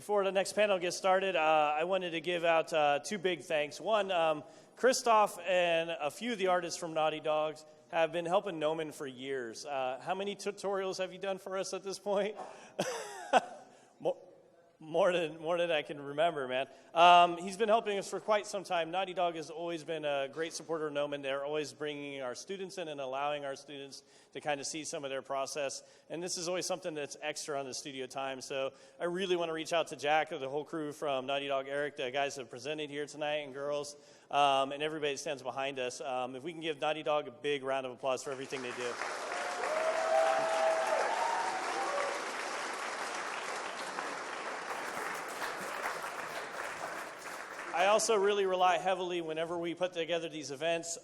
Before the next panel gets started, I wanted to give out two big thanks. One, Christophe and a few of the artists from Naughty Dog have been helping Gnomon for years. How many tutorials have you done for us at this point? More than I can remember, man. He's been helping us for quite some time. Naughty Dog has always been a great supporter of Gnomon. They're always bringing our students in and allowing our students to kind of see some of their process. And this is always something that's extra on the studio time. So I really want to reach out to Jack or the whole crew from Naughty Dog, Eric, the guys that have presented here tonight, and girls, and everybody that stands behind us. If we can give Naughty Dog a big round of applause for everything they do. I also really rely heavily whenever we put together these events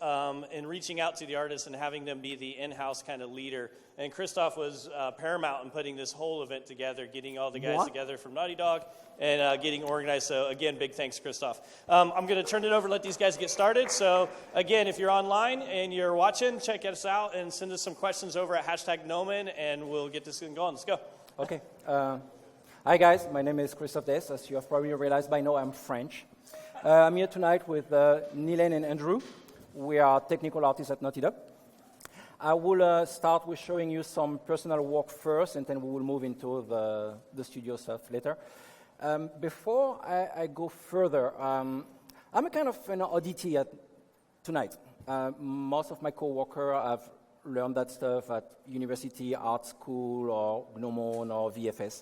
in reaching out to the artists and having them be the in-house kind of leader. And Christophe was paramount in putting this whole event together, getting all the guys together from Naughty Dog and getting organized. So again, big thanks, Christophe. I'm going to turn it over and let these guys get started. So again, if you're online and you're watching, check us out and send us some questions over at #Gnomon and we'll get this thing going. Let's go. Okay. Hi guys, my name is Christophe Desse. As you have probably realized by now, I'm French. I'm here tonight with Neilan and Andrew. We are technical artists at Naughty Dog. I will start with showing you some personal work first, and then we will move into the studio stuff later. Before I go further, I'm a kind of an oddity tonight. Most of my co-workers have learned that stuff at university, art school, or Gnomon, or VFS.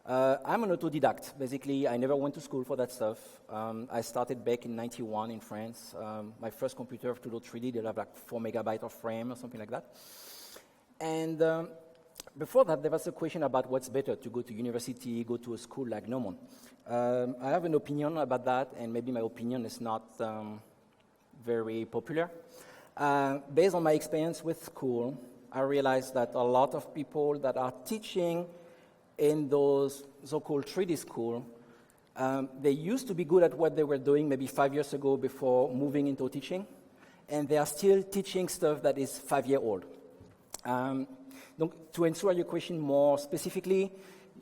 I'm an autodidact. Basically, I never went to school for that stuff. I started back in '91 in France. My first computer to do 3D, they'll have like 4 megabytes of RAM or something like that. And before that, there was a question about what's better, to go to university, go to a school like Gnomon. I have an opinion about that, and maybe my opinion is not very popular. Based on my experience with school, I realized that a lot of people that are teaching in those so-called 3D school, they used to be good at what they were doing maybe 5 years ago before moving into teaching, and they are still teaching stuff that is 5-year-old. To answer your question more specifically,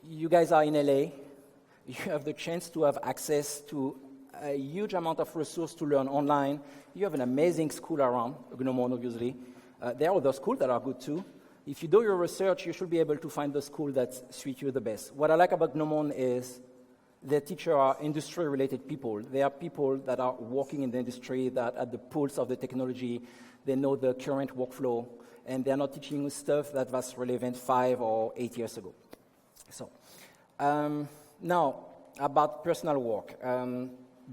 you guys are in LA. You have the chance to have access to a huge amount of resource to learn online. You have an amazing school around, Gnomon obviously. There are other schools that are good too. If you do your research, you should be able to find the school that suits you the best. What I like about Gnomon is the teachers are industry-related people. They are people that are working in the industry, that at the pulse of the technology, they know the current workflow, and they're not teaching stuff that was relevant 5 or 8 years ago. So, now, about personal work.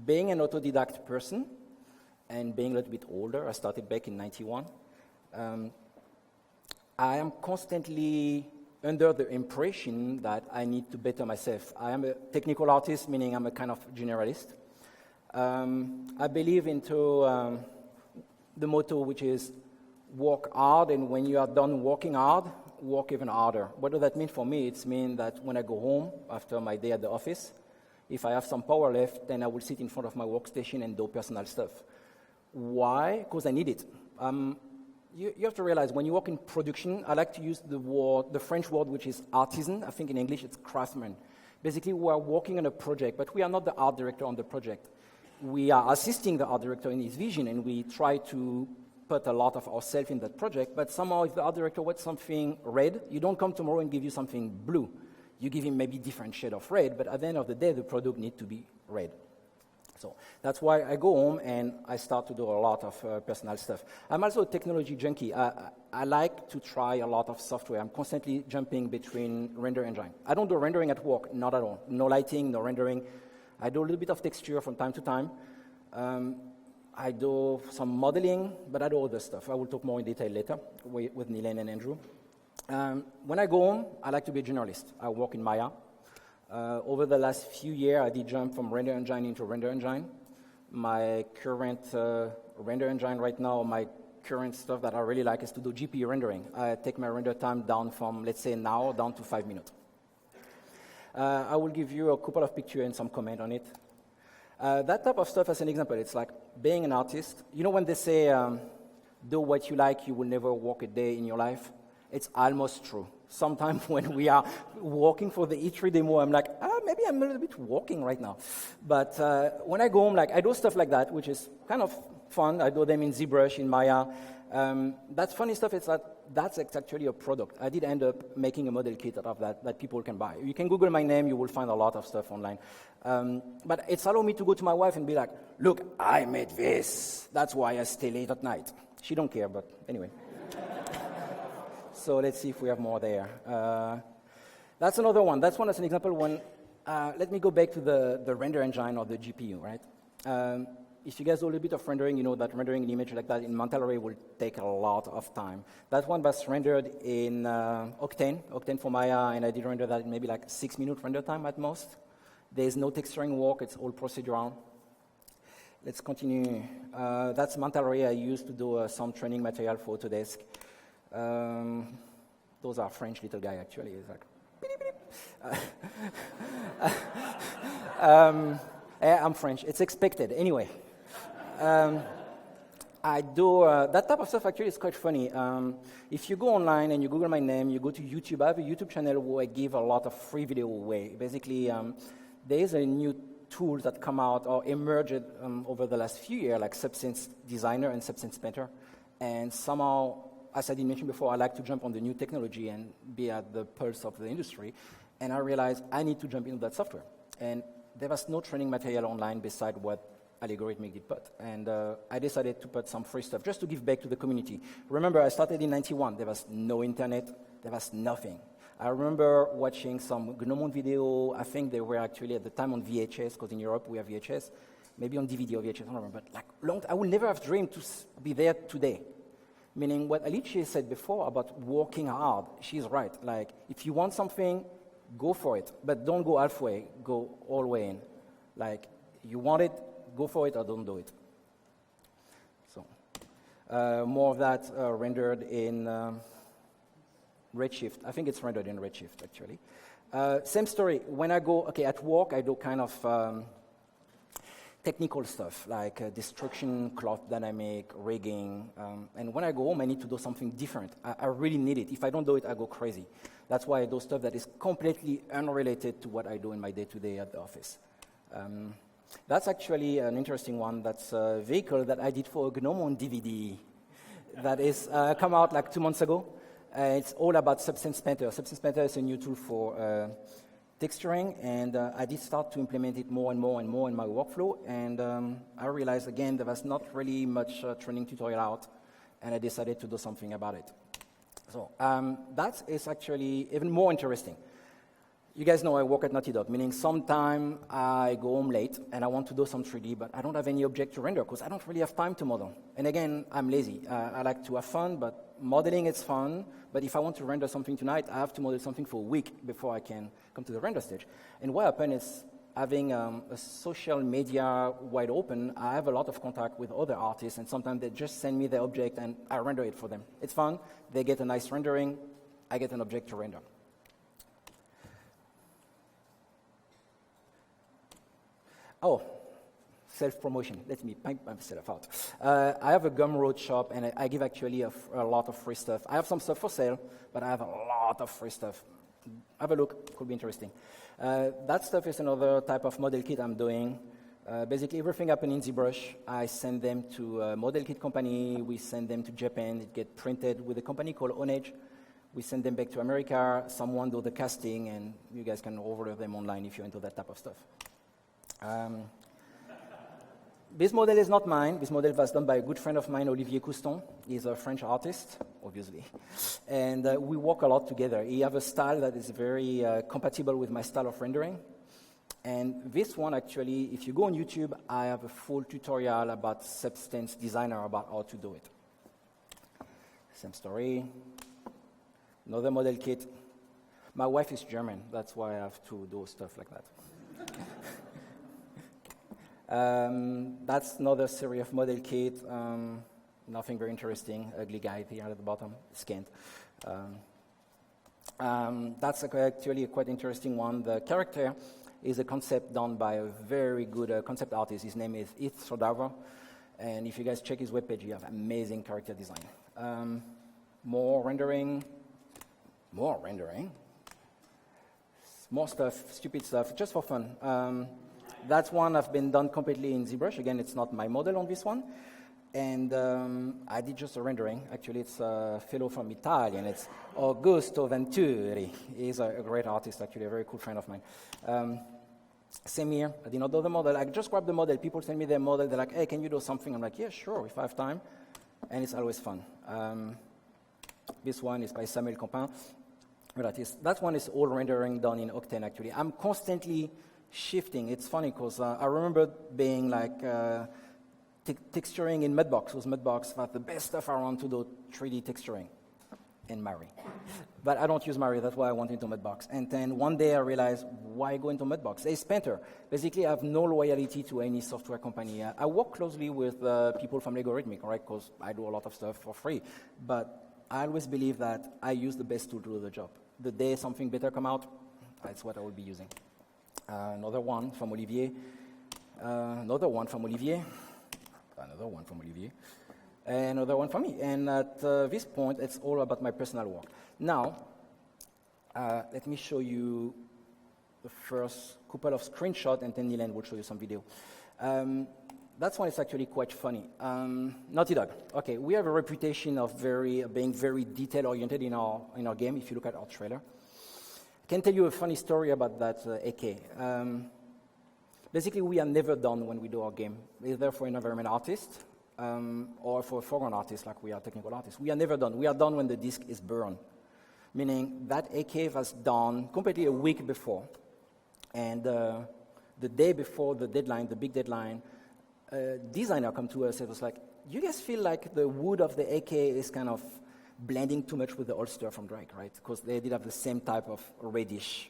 Being an autodidact person, and being a little bit older, I started back in '91, I am constantly under the impression that I need to better myself. I am a technical artist, meaning I'm a kind of generalist. I believe into the motto, which is work hard, and when you are done working hard, work even harder. What does that mean for me? It means that when I go home after my day at the office, if I have some power left, then I will sit in front of my workstation and do personal stuff. Why? Because I need it. You have to realize when you work in production, I like to use the French word, which is artisan. I think in English it's craftsman. Basically, we are working on a project, but we are not the art director on the project. We are assisting the art director in his vision, and we try to put a lot of ourselves in that project. But somehow, if the art director wants something red, you don't come tomorrow and give you something blue. You give him maybe different shade of red, but at the end of the day, the product needs to be red. So that's why I go home and I start to do a lot of personal stuff. I'm also a technology junkie. I like to try a lot of software. I'm constantly jumping between render engine. I don't do rendering at work, not at all. No lighting, no rendering. I do a little bit of texture from time to time. I do some modeling, but I do other stuff. I will talk more in detail later with Neilan and Andrew. When I go home, I like to be a journalist. I work in Maya. Over the last few years, I did jump from render engine into render engine. My current render engine right now, my current stuff that I really like is to do GPU rendering. I take my render time down from, let's say now, down to 5 minutes. I will give you a couple of pictures and some comment on it. That type of stuff as an example, it's like being an artist. You know when they say, do what you like, you will never work a day in your life? It's almost true. Sometimes when we are working for the E3 demo, I'm like, I'm maybe I'm a little bit walking right now. But when I go home, I do stuff like that, which is kind of fun. I do them in ZBrush, in Maya. That funny stuff is that's actually a product. I did end up making a model kit out of that people can buy. You can Google my name, you will find a lot of stuff online. But it's allowed me to go to my wife and be like, look, I made this. That's why I stay late at night. She don't care, but anyway. So let's see if we have more there. That's another one. That's one as an example when, let me go back to the render engine or the GPU, right? If you guys do a little bit of rendering, you know that rendering an image like that in Mental Array will take a lot of time. That one was rendered in Octane for Maya, and I did render that in maybe 6-minute render time at most. There's no texturing work, it's all procedural. Let's continue. That's Mental Array I used to do some training material for Autodesk. Those are French little guy, actually. It's like, I'm French. It's expected. Anyway. I do, that type of stuff actually is quite funny. If you go online and you Google my name, you go to YouTube, I have a YouTube channel where I give a lot of free video away. Basically, there is a new tool that come out or emerged over the last few years, like Substance Designer and Substance Painter. And somehow, as I did mention before, I like to jump on the new technology and be at the pulse of the industry. And I realized I need to jump into that software. And there was no training material online beside what Allegorithmic did put. And I decided to put some free stuff just to give back to the community. Remember, I started in 91. There was no internet. There was nothing. I remember watching some Gnomon video. I think they were actually at the time on VHS, because in Europe we have VHS. Maybe on DVD or VHS, I don't remember. But I would never have dreamed to be there today. Meaning what Alicia said before about working hard, she's right. If you want something, go for it. But don't go halfway. Go all the way in. You want it, go for it or don't do it. So, more of that rendered in Redshift. I think it's rendered in Redshift, actually. Same story. When I go, at work, I do kind of technical stuff, like destruction, cloth dynamic, rigging. And when I go home, I need to do something different. I really need it. If I don't do it, I go crazy. That's why I do stuff that is completely unrelated to what I do in my day-to-day at the office. That's actually an interesting one. That's a vehicle that I did for a Gnomon DVD that is come out 2 months ago. It's all about Substance Painter. Substance Painter is a new tool for texturing, and I did start to implement it more and more and more in my workflow, and I realized, again, there was not really much training tutorial out, and I decided to do something about it. So that is actually even more interesting. You guys know I work at Naughty Dog, meaning sometime I go home late and I want to do some 3D, but I don't have any object to render because I don't really have time to model. And again, I'm lazy. I like to have fun, but modeling is fun. But if I want to render something tonight, I have to model something for a week before I can come to the render stage. And what happened is having a social media wide open, I have a lot of contact with other artists, and sometimes they just send me the object and I render it for them. It's fun. They get a nice rendering. I get an object to render. Oh, self-promotion. Let me pimp myself out. I have a Gumroad shop, and I give actually a lot of free stuff. I have some stuff for sale, but I have a lot of free stuff. Have a look. Could be interesting. That stuff is another type of model kit I'm doing. Basically, everything happens in ZBrush. I send them to a model kit company. We send them to Japan. It gets printed with a company called Onage. We send them back to America. Someone do the casting, and you guys can order them online if you're into that type of stuff. This model is not mine. This model was done by a good friend of mine, Olivier Couston. He's a French artist, obviously. And we work a lot together. He has a style that is very compatible with my style of rendering. And this one, actually, if you go on YouTube, I have a full tutorial about Substance Designer, about how to do it. Same story. Another model kit. My wife is German. That's why I have to do stuff like that. That's another series of model kit. Nothing very interesting. Ugly guy here at the bottom, scanned. That's actually a quite interesting one. The character is a concept done by a very good concept artist. His name is Heath Sodava. And if you guys check his webpage, you have amazing character design. More rendering. more stuff, stupid stuff, just for fun. That's one I've been done completely in ZBrush. Again, it's not my model on this one. And I did just a rendering. Actually, it's a fellow from Italian. It's Augusto Venturi. He's a great artist, actually, a very cool friend of mine. Same here. I did not do the model. I just grabbed the model. People send me their model. They're like, hey, can you do something? I'm like, yeah, sure, if I have time. And it's always fun. This one is by Samuel Compin. That one is all rendering done in Octane, actually. I'm constantly shifting. It's funny because I remember being like texturing in Mudbox. Because Mudbox was the best stuff around to do 3D texturing in Mari. But I don't use Mari. That's why I went into Mudbox. And then one day I realized, why go into Mudbox? It's Painter. Basically, I have no loyalty to any software company. I work closely with people from Algorithmic, right? Because I do a lot of stuff for free. But I always believe that I use the best tool to do the job. The day something better come out, that's what I will be using. Another one from Olivier. Another one from Olivier. Another one from Olivier. Another one from me. And at this point, it's all about my personal work. Now, let me show you the first couple of screenshots, and then Neilan will show you some video. That one is actually quite funny. Naughty Dog. Okay, we have a reputation of being very detail-oriented in our game, if you look at our trailer. I can tell you a funny story about that AK. Basically, we are never done when we do our game, either for an environment artist or for a foreground artist, like we are technical artists. We are never done. We are done when the disk is burned, meaning that AK was done completely a week before. And the day before the deadline, the big deadline, designer come to us and was like, you guys feel like the wood of the AK is kind of blending too much with the holster from Drake, right? Because they did have the same type of reddish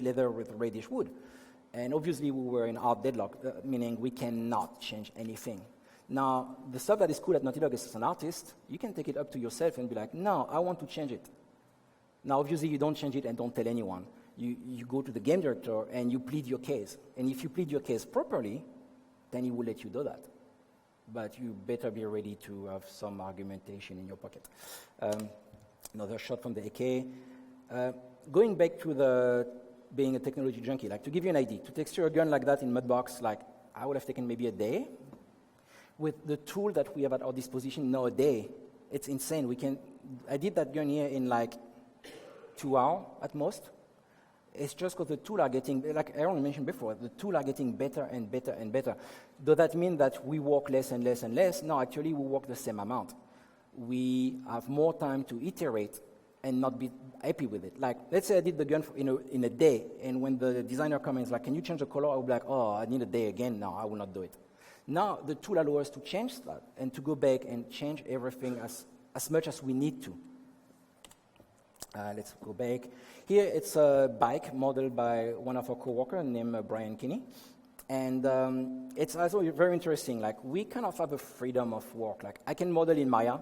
leather with reddish wood. And obviously we were in hard deadlock, meaning we cannot change anything. Now, the stuff that is cool at Naughty Dog is as an artist, you can take it up to yourself and be like, no, I want to change it. Now, obviously you don't change it and don't tell anyone. You go to the game director and you plead your case. And if you plead your case properly, then he will let you do that. But you better be ready to have some argumentation in your pocket. Another shot from the AK. Going back to being a technology junkie, like to give you an idea, to texture a gun like that in Mudbox, like I would have taken maybe a day. With the tool that we have at our disposition, no, a day. It's insane. I did that gun here in like 2 hours at most. It's just because the tools are getting, like Aaron mentioned before, the tools are getting better and better and better. Does that mean that we work less and less and less? No, actually we work the same amount. We have more time to iterate and not be happy with it. Like, let's say I did the gun in a day, and when the designer comes and is like, can you change the color? I will be like, oh, I need a day again. No, I will not do it. Now, the tool allows us to change that and to go back and change everything as much as we need to. Let's go back. Here, it's a bike modeled by one of our coworkers named Brian Kinney. And it's also very interesting. Like, we kind of have a freedom of work. Like, I can model in Maya.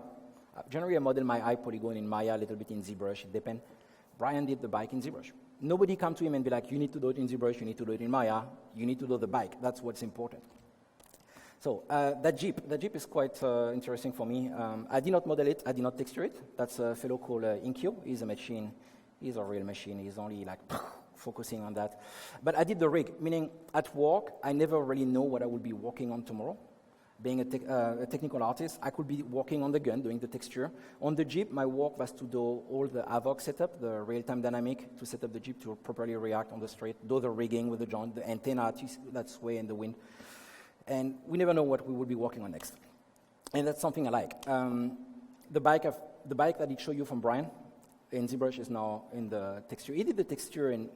Generally, I model my eye polygon in Maya, a little bit in ZBrush. It depends. Brian did the bike in ZBrush. Nobody come to him and be like, you need to do it in ZBrush, you need to do it in Maya, you need to do the bike. That's what's important. So that Jeep is quite interesting for me. I did not model it, I did not texture it. That's a fellow called Inkyo. He's a machine. He's a real machine. He's only like focusing on that. But I did the rig, meaning at work, I never really know what I will be working on tomorrow. Being a technical artist, I could be working on the gun, doing the texture. On the Jeep, my work was to do all the AVOC setup, the real-time dynamic, to set up the Jeep to properly react on the street, do the rigging with the joint, the antenna that sway in the wind. And we never know what we will be working on next. And that's something I like. The bike that he showed you from Brian in ZBrush is now in the texture. He did the texture in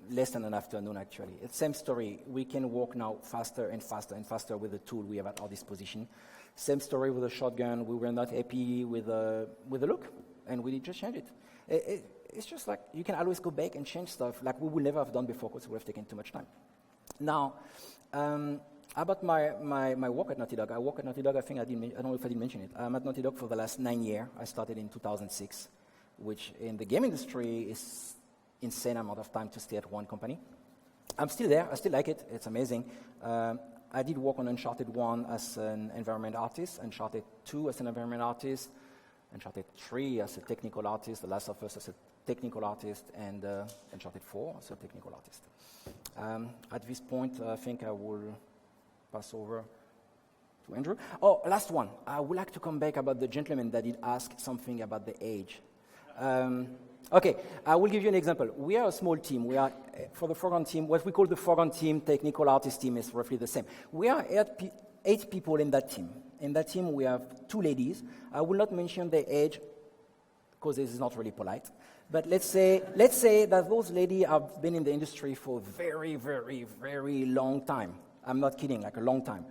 less than an afternoon, actually. It's the same story. We can work now faster and faster and faster with the tool we have at our disposition. Same story with the shotgun. We were not happy with the look, and we just changed it. It's just like you can always go back and change stuff like we would never have done before because it would have taken too much time. Now, about my work at Naughty Dog. I work at Naughty Dog, I don't know if I did mention it. I'm at Naughty Dog for the last 9 years. I started in 2006, which in the game industry is insane amount of time to stay at one company. I'm still there. I still like it. It's amazing. I did work on Uncharted 1 as an environment artist, Uncharted 2 as an environment artist, Uncharted 3 as a technical artist, The Last of Us as a technical artist, and Uncharted 4, also a technical artist. At this point, I think I will pass over to Andrew. Oh, last one. I would like to come back about the gentleman that did ask something about the age. Okay, I will give you an example. We are a small team. We are, for the foreground team, what we call the foreground team, technical artist team is roughly the same. We are 8 people in that team. In that team, we have 2 ladies. I will not mention their age because this is not really polite. But let's say that those ladies have been in the industry for a very, very, very long time. I'm not kidding, like a long time.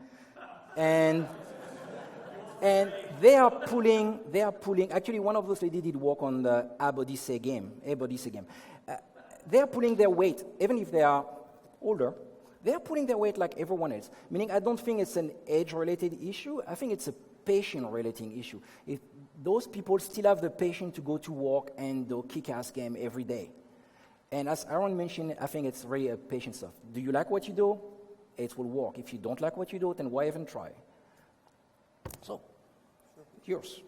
And they are pulling, actually one of those ladies did work on the Odyssey game. They are pulling their weight, even if they are older, they are pulling their weight like everyone else. Meaning I don't think it's an age-related issue, I think it's a patient-related issue. If those people still have the patience to go to work and do kick-ass game every day. And as Aaron mentioned, I think it's really a patient stuff. Do you like what you do? It will work. If you don't like what you do, then why even try? So, yours.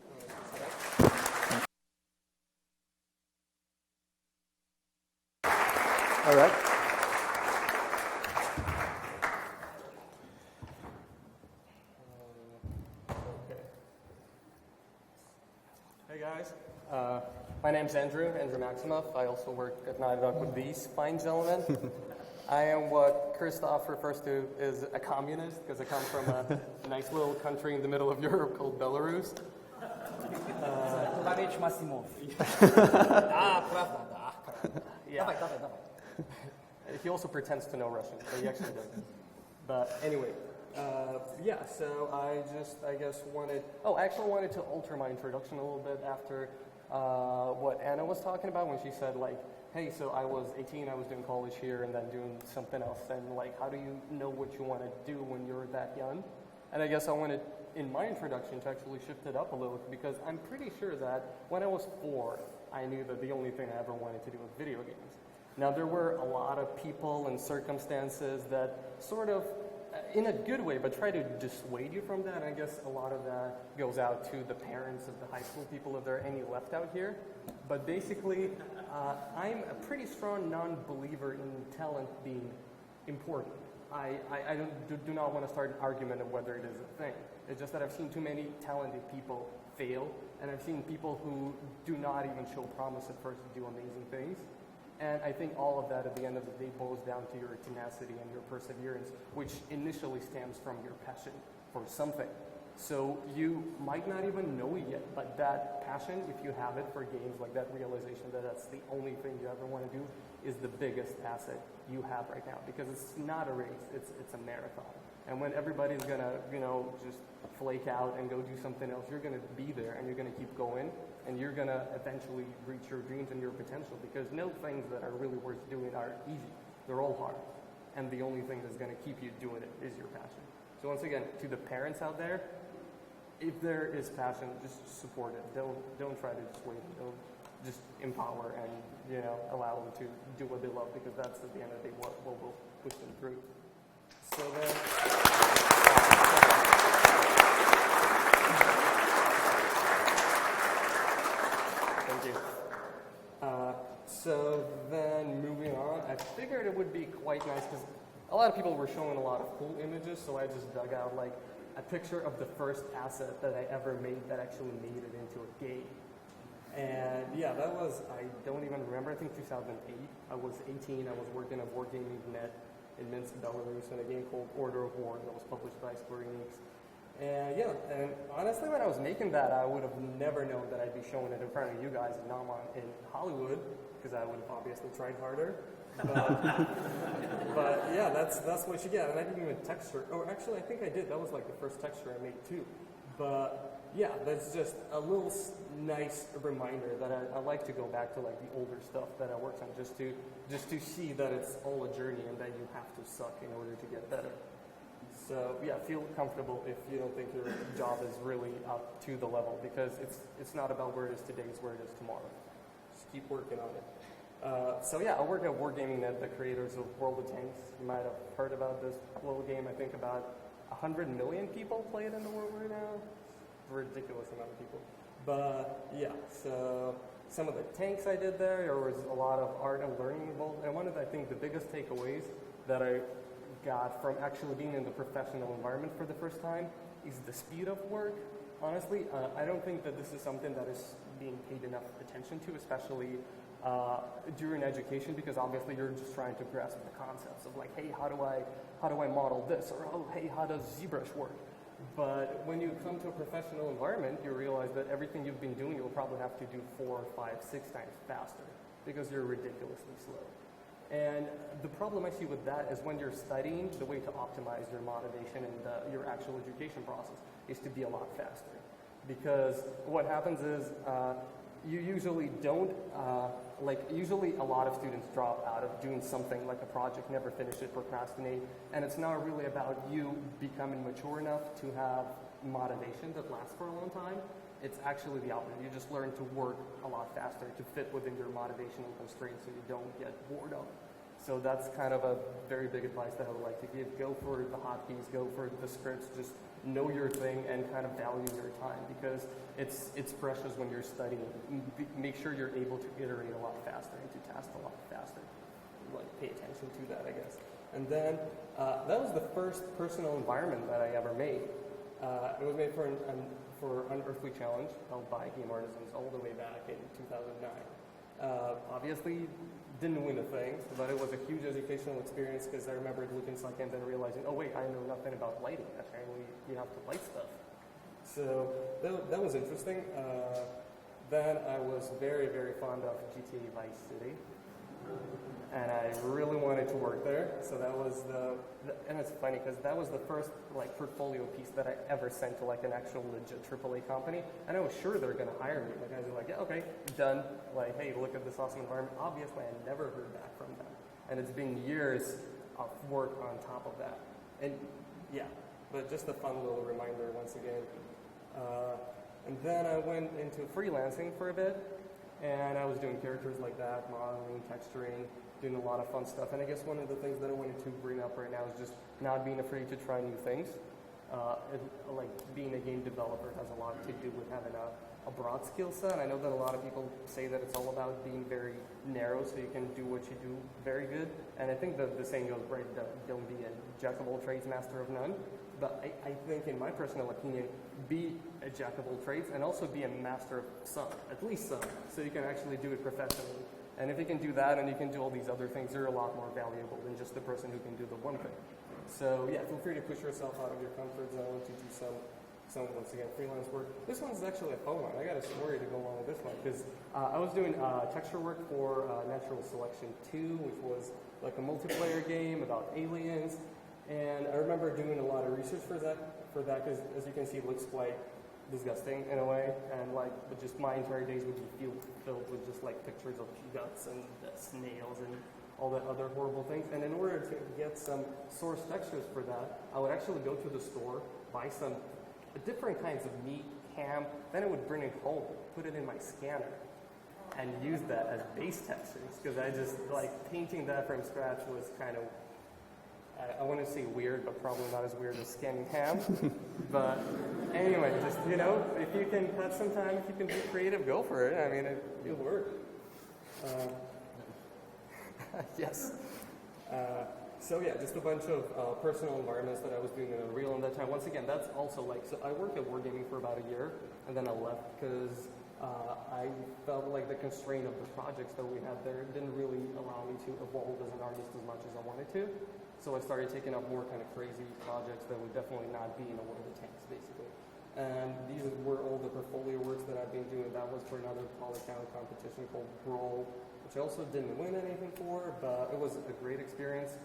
All right. Hey guys, my name's Andrew Maximov. I also work at Neilan with these fine gentlemen. I am what Christophe refers to as a communist, because I come from a nice little country in the middle of Europe called Belarus. Maximov. Yeah. He also pretends to know Russian, but he actually doesn't. But anyway, yeah, so I wanted to alter my introduction a little bit after what Anna was talking about when she said, like, hey, so I was 18, I was doing college here and then doing something else, and like, how do you know what you want to do when you're that young? And I guess I wanted, in my introduction, to actually shift it up a little, because I'm pretty sure that when I was 4, I knew that the only thing I ever wanted to do was video games. Now, there were a lot of people and circumstances that sort of, in a good way, but try to dissuade you from that. And I guess a lot of that goes out to the parents of the high school people, if there are any left out here. But basically, I'm a pretty strong non-believer in talent being important. I do not want to start an argument of whether it is a thing. It's just that I've seen too many talented people fail, and I've seen people who do not even show promise at first to do amazing things. And I think all of that at the end of the day boils down to your tenacity and your perseverance, which initially stems from your passion for something. So you might not even know it yet, but that passion, if you have it for games, like that realization that that's the only thing you ever want to do, is the biggest asset you have right now. Because it's not a race, it's a marathon. And when everybody's gonna, just flake out and go do something else, you're gonna be there and you're gonna keep going, and you're gonna eventually reach your dreams and your potential, because no things that are really worth doing are easy. They're all hard. And the only thing that's gonna keep you doing it is your passion. So once again, to the parents out there, if there is passion, just support it. Don't try to dissuade them. Don't just empower and allow them to do what they love, because that's at the end of the day what will push them through. So then, thank you. So then moving on, I figured it would be quite nice because a lot of people were showing a lot of cool images, so I just dug out like a picture of the first asset that I ever made that actually made it into a game. And yeah, that was, I don't even remember, I think 2008. I was 18, I was working at Wargaming.net in Minsk, Belarus, in a game called Order of War that was published by Square Enix. And yeah, and honestly, when I was making that, I would have never known that I'd be showing it in front of you guys in Gnomon in Hollywood, because I would have obviously tried harder. But yeah, that's what you get. And I didn't even texture. Oh, actually, I think I did. That was like the first texture I made too. But yeah, that's just a little nice reminder that I like to go back to like the older stuff that I worked on, just to see that it's all a journey and that you have to suck in order to get better. So yeah, feel comfortable if you don't think your job is really up to the level, because it's not about where it is today, it's where it is tomorrow. Just keep working on it. So yeah, I work at Wargaming.net, the creators of World of Tanks. You might have heard about this little game. I think about 100 million people play it in the world right now. Ridiculous amount of people. But yeah, so some of the tanks I did there was a lot of art and learning involved. And one of, I think, the biggest takeaways that I got from actually being in the professional environment for the first time is the speed of work. Honestly, I don't think that this is something that is being paid enough attention to, especially during education, because obviously you're just trying to grasp the concepts of like, hey, how do I model this? Or, oh, hey, how does ZBrush work? But when you come to a professional environment, you realize that everything you've been doing, you'll probably have to do 4, 5, 6 times faster because you're ridiculously slow. And the problem I see with that is when you're studying, the way to optimize your motivation and your actual education process is to be a lot faster. Because what happens is you usually don't, usually a lot of students drop out of doing something like a project, never finish it, procrastinate, and it's not really about you becoming mature enough to have motivation that lasts for a long time. It's actually the opposite. You just learn to work a lot faster to fit within your motivation and constraints so you don't get bored of it. So that's kind of a very big advice that I would like to give. Go for the hotkeys, go for the scripts, just know your thing and kind of value your time because it's precious when you're studying. Make sure you're able to iterate a lot faster and to task a lot faster. Like pay attention to that, I guess. And then that was the first personal environment that I ever made. It was made for Unearthly Challenge held by Game Artisans all the way back in 2009. Obviously, didn't win a thing, but it was a huge educational experience because I remember looking at and then realizing, oh wait, I know nothing about lighting. Apparently, you have to light stuff. So that was interesting. Then I was very, very fond of GTA Vice City. And I really wanted to work there, so that was and it's funny because that was the first like portfolio piece that I ever sent to like an actual legit AAA company, and I was sure they were going to hire me. The guys were like, yeah, okay, done. Like, hey, look at this awesome environment. Obviously, I never heard back from them, and it's been years of work on top of that. And yeah, but just a fun little reminder once again. And then I went into freelancing for a bit, and I was doing characters like that, modeling, texturing, doing a lot of fun stuff. And I guess one of the things that I wanted to bring up right now is just not being afraid to try new things. Like being a game developer has a lot to do with having a broad skill set. I know that a lot of people say that it's all about being very narrow so you can do what you do very good. And I think that the saying goes right, don't be a jack of all trades, master of none. But I think, in my personal opinion, be a jack of all trades and also be a master of some, at least some, so you can actually do it professionally. And if you can do that and you can do all these other things, you're a lot more valuable than just the person who can do the one thing. So yeah, feel free to push yourself out of your comfort zone to do some once again, freelance work. This one's actually a fun one. I got a story to go along with this one because I was doing texture work for Natural Selection 2, which was like a multiplayer game about aliens. And I remember doing a lot of research for that because, as you can see, it looks quite disgusting in a way, and like, but just my entire days would be filled with just like pictures of guts and snails and all that other horrible things. And in order to get some source textures for that, I would actually go to the store, buy some different kinds of meat, ham, then I would bring it home, put it in my scanner, and use that as base textures, because I just, like, painting that from scratch was kind of, I want to say weird, but probably not as weird as scanning ham. But anyway, just, you know, if you can have some time, if you can be creative, go for it. I mean, it'll work. Yes. So yeah, just a bunch of personal environments that I was doing in Unreal in that time. Once again, that's also like, so I worked at Wargaming for about a year, and then I left because I felt like the constraint of the projects that we had there didn't really allow me to evolve as an artist as much as I wanted to. So I started taking up more kind of crazy projects that would definitely not be in a World of Tanks, basically. And these were all the portfolio works that I've been doing. That was for another polycount competition called Brawl, which I also didn't win anything for, but it was a great experience.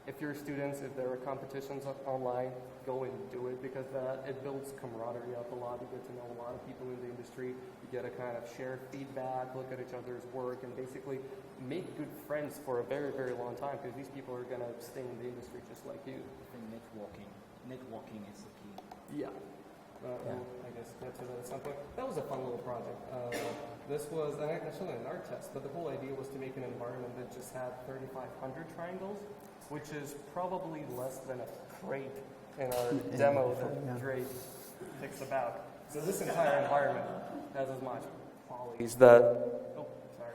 If you're students, if there are competitions online, go and do it, because it builds camaraderie up a lot. You get to know a lot of people in the industry. You get to kind of share feedback, look at each other's work, and basically make good friends for a very, very long time, because these people are going to stay in the industry just like you. I think networking is the key. Yeah. I guess get to that at some point. That was a fun little project. This was actually an art test, but the whole idea was to make an environment that just had 3,500 triangles, which is probably less than a crate in our demo that Drake picks about. So this entire environment has as much. polys that. Oh, sorry.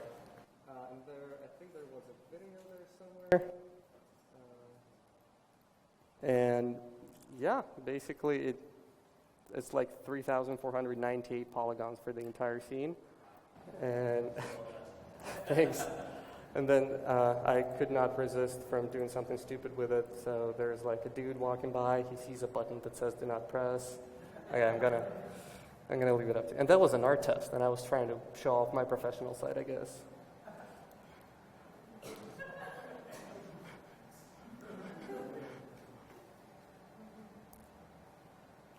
And there, I think there was a video there somewhere. And yeah, basically it's like 3,498 polygons for the entire scene. And thanks. And then I could not resist from doing something stupid with it. So there's like a dude walking by. He sees a button that says "Do not press." Okay, I'm gonna leave it up to. And that was an art test, and I was trying to show off my professional side, I guess.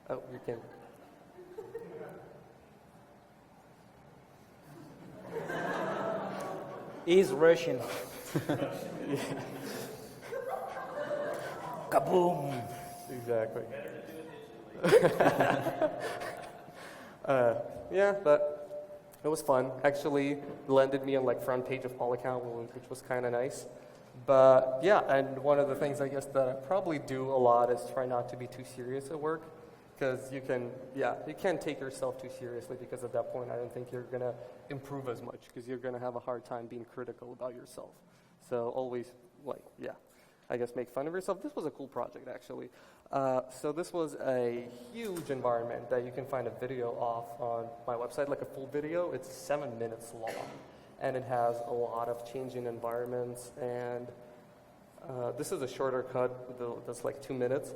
Oh, you can. He's Russian. Kaboom! Exactly. Yeah, but it was fun. Actually, landed me on like front page of Polycount, which was kind of nice. But yeah, and one of the things I guess that I probably do a lot is try not to be too serious at work, because you can't take yourself too seriously, because at that point I don't think you're gonna improve as much, because you're gonna have a hard time being critical about yourself. So always I guess make fun of yourself. This was a cool project actually. So this was a huge environment that you can find a video of on my website, like a full video. It's 7 minutes long, and it has a lot of changing environments. And this is a shorter cut that's like 2 minutes.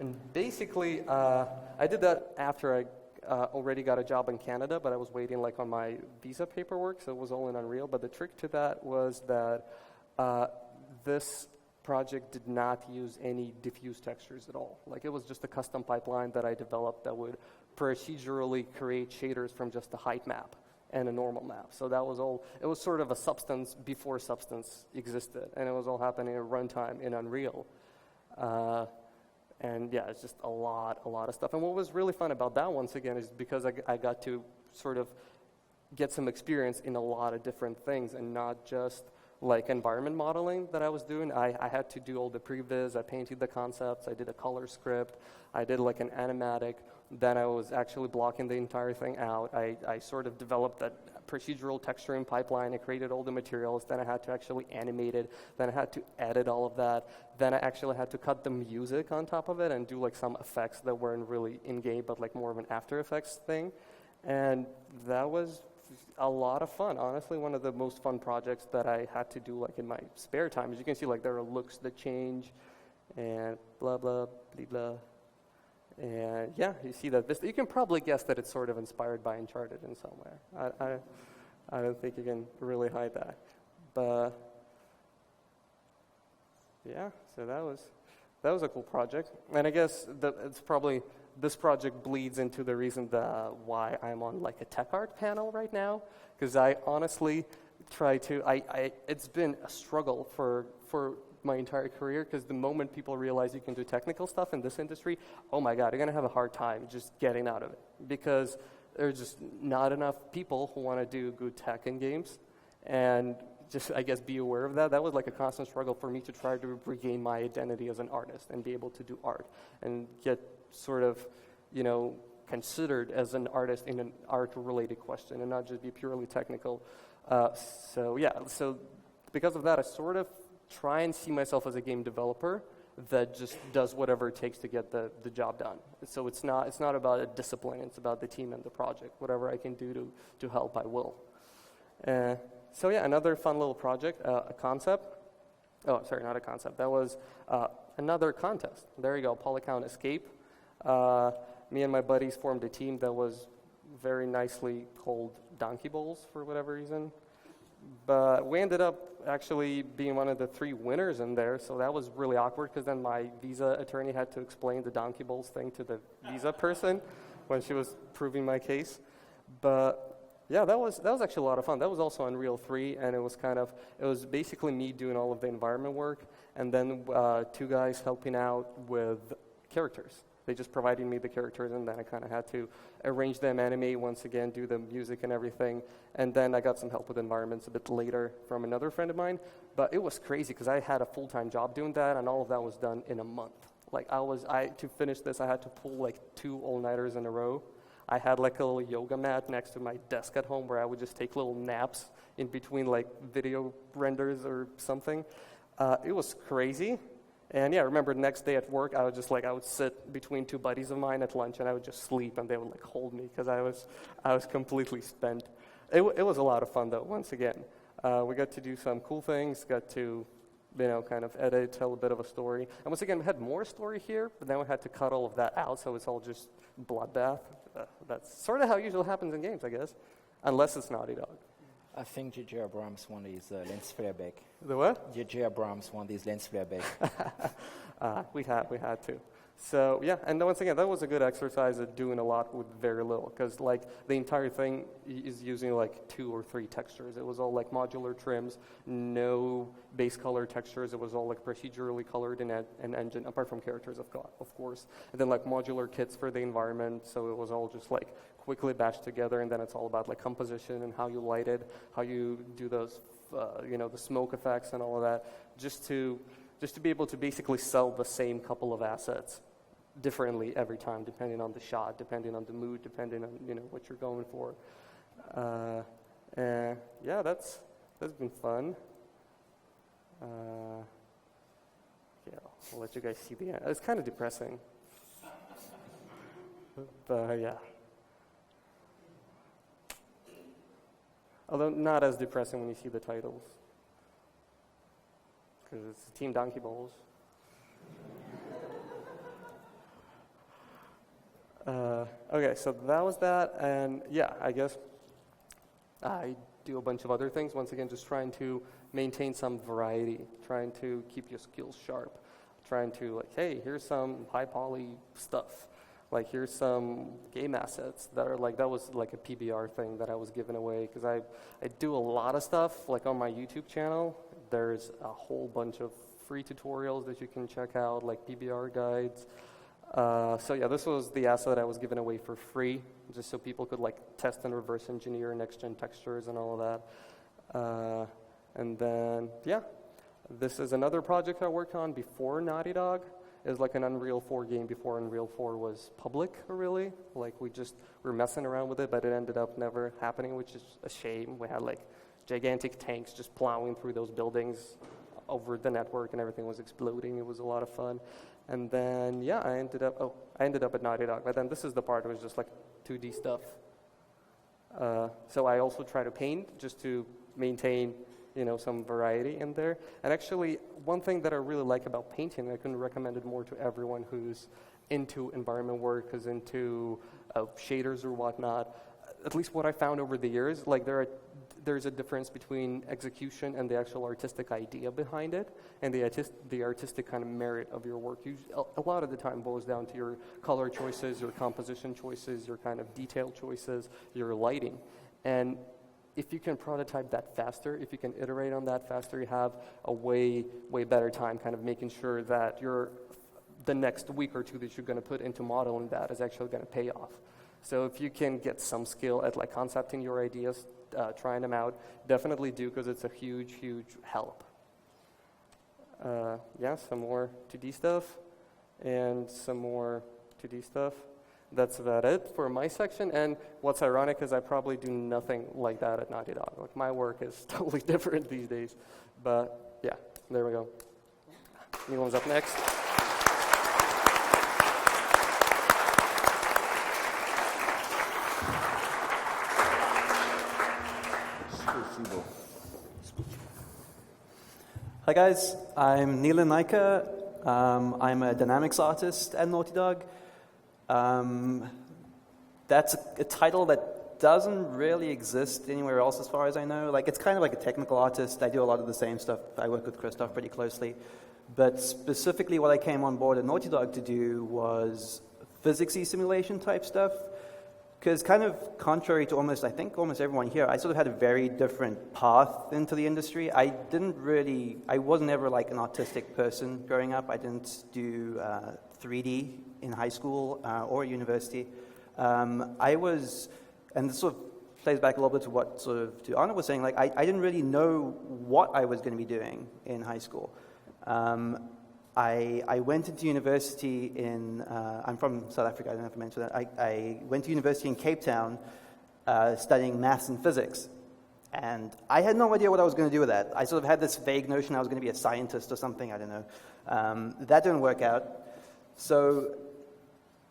And basically, I did that after I already got a job in Canada, but I was waiting like on my visa paperwork, so it was all in Unreal. But the trick to that was that this project did not use any diffuse textures at all. Like, it was just a custom pipeline that I developed that would procedurally create shaders from just a height map and a normal map. So that was all. It was sort of a substance before substance existed, and it was all happening at runtime in Unreal. And yeah, it's just a lot of stuff. And what was really fun about that, once again, is because I got to sort of get some experience in a lot of different things, and not just like environment modeling that I was doing. I had to do all the previs, I painted the concepts, I did a color script, I did like an animatic, then I was actually blocking the entire thing out. I sort of developed that procedural texturing pipeline, I created all the materials, then I had to actually animate it, then I had to edit all of that, then I actually had to cut the music on top of it and do like some effects that weren't really in-game, but like more of an After Effects thing. And that was a lot of fun. Honestly, one of the most fun projects that I had to do like in my spare time. As you can see, like there are looks that change and blah, blah, blah, blah. And yeah, you see that this, you can probably guess that it's sort of inspired by Uncharted in some way. I don't think you can really hide that. But yeah, so that was a cool project. And I guess that it's probably, this project bleeds into the reason why I'm on like a tech art panel right now, because I honestly try to, it's been a struggle for my entire career, because the moment people realize you can do technical stuff in this industry, oh my God, you're going to have a hard time just getting out of it, because there's just not enough people who want to do good tech in games. And just, I guess, be aware of that. That was like a constant struggle for me to try to regain my identity as an artist and be able to do art and get sort of, considered as an artist in an art-related question and not just be purely technical. So because of that, I sort of try and see myself as a game developer that just does whatever it takes to get the job done. So it's not about a discipline, it's about the team and the project. Whatever I can do to help, I will. So yeah, another fun little project, a concept. Oh, sorry, not a concept. That was another contest. There you go, Polycount Escape. Me and my buddies formed a team that was very nicely called Donkey Bowls for whatever reason. But we ended up actually being one of the 3 winners in there, so that was really awkward, because then my visa attorney had to explain the Donkey Bowls thing to the visa person when she was proving my case. But yeah, that was actually a lot of fun. That was also Unreal 3, and it was basically me doing all of the environment work, and then 2 guys helping out with characters. They just provided me the characters, and then I kind of had to arrange them, animate once again, do the music and everything. And then I got some help with environments a bit later from another friend of mine. But it was crazy, because I had a full-time job doing that, and all of that was done in a month. Like to finish this, I had to pull like 2 all-nighters in a row. I had like a little yoga mat next to my desk at home where I would just take little naps in between like video renders or something. It was crazy. And yeah, I remember the next day at work, I would sit between two buddies of mine at lunch and I would just sleep and they would like hold me because I was completely spent. It was a lot of fun though, once again. We got to do some cool things, got to, kind of edit, tell a bit of a story. And once again, we had more story here, but then we had to cut all of that out, so it's all just bloodbath. That's sort of how it usually happens in games, I guess, unless it's Naughty Dog. I think J.J. Abrams won his lens flare back. The what? J.J. Abrams won his lens flare back. We had to. So yeah, and once again, that was a good exercise at doing a lot with very little, because like the entire thing is using like 2 or 3 textures. It was all like modular trims, no base color textures. It was all like procedurally colored in an engine, apart from characters of course, and then like modular kits for the environment. So it was all just like quickly bashed together, and then it's all about like composition and how you light it, how you do those, the smoke effects and all of that, just to be able to basically sell the same couple of assets differently every time, depending on the shot, depending on the mood, depending on what you're going for. And yeah, that's been fun. Yeah, I'll let you guys see the end. It's kind of depressing, but yeah. Although not as depressing when you see the titles, because it's Team Donkey Balls. Okay, so that was that, and yeah, I guess I do a bunch of other things. Once again, just trying to maintain some variety, trying to keep your skills sharp, trying to like, hey, here's some high poly stuff. Like, here's some game assets that are like, that was like a PBR thing that I was giving away, because I do a lot of stuff, like on my YouTube channel. There's a whole bunch of free tutorials that you can check out, like PBR guides. So yeah, this was the asset that I was giving away for free, just so people could like test and reverse engineer next-gen textures and all of that. And then, yeah, this is another project I worked on before Naughty Dog. It was like an Unreal 4 game before Unreal 4 was public, really. Like, we were messing around with it, but it ended up never happening, which is a shame. We had like gigantic tanks just plowing through those buildings over the network, and everything was exploding. It was a lot of fun. And then, yeah, I ended up at Naughty Dog. But then this is the part where it was just like 2D stuff. So I also try to paint just to maintain, some variety in there. And actually, one thing that I really like about painting, I couldn't recommend it more to everyone who's into environment work, who's into shaders or whatnot. At least what I found over the years, like there's a difference between execution and the actual artistic idea behind it, and the artistic kind of merit of your work. A lot of the time boils down to your color choices, your composition choices, your kind of detail choices, your lighting. And if you can prototype that faster, if you can iterate on that faster, you have a way, way better time kind of making sure that the next week or two that you're going to put into modeling that is actually going to pay off. So if you can get some skill at like concepting your ideas, trying them out, definitely do, because it's a huge, huge help. Yeah, some more 2D stuff and some more 2D stuff. That's about it for my section. And what's ironic is I probably do nothing like that at Naughty Dog. Like, my work is totally different these days. But yeah, there we go. Neilan's up next. Hi guys, I'm Neilan Naicker. I'm a dynamics artist at Naughty Dog. That's a title that doesn't really exist anywhere else as far as I know. Like, it's kind of like a technical artist. I do a lot of the same stuff. I work with Christophe pretty closely. But specifically what I came on board at Naughty Dog to do was physicsy simulation type stuff. Because kind of contrary to almost everyone here, I sort of had a very different path into the industry. I wasn't ever like an artistic person growing up. I didn't do 3D in high school or university. And this sort of plays back a little bit to what to Anna was saying, like I didn't really know what I was going to be doing in high school. I went into university in, I'm from South Africa, I don't have to mention that. I went to university in Cape Town studying maths and physics. And I had no idea what I was going to do with that. I sort of had this vague notion I was going to be a scientist or something, I don't know. That didn't work out. So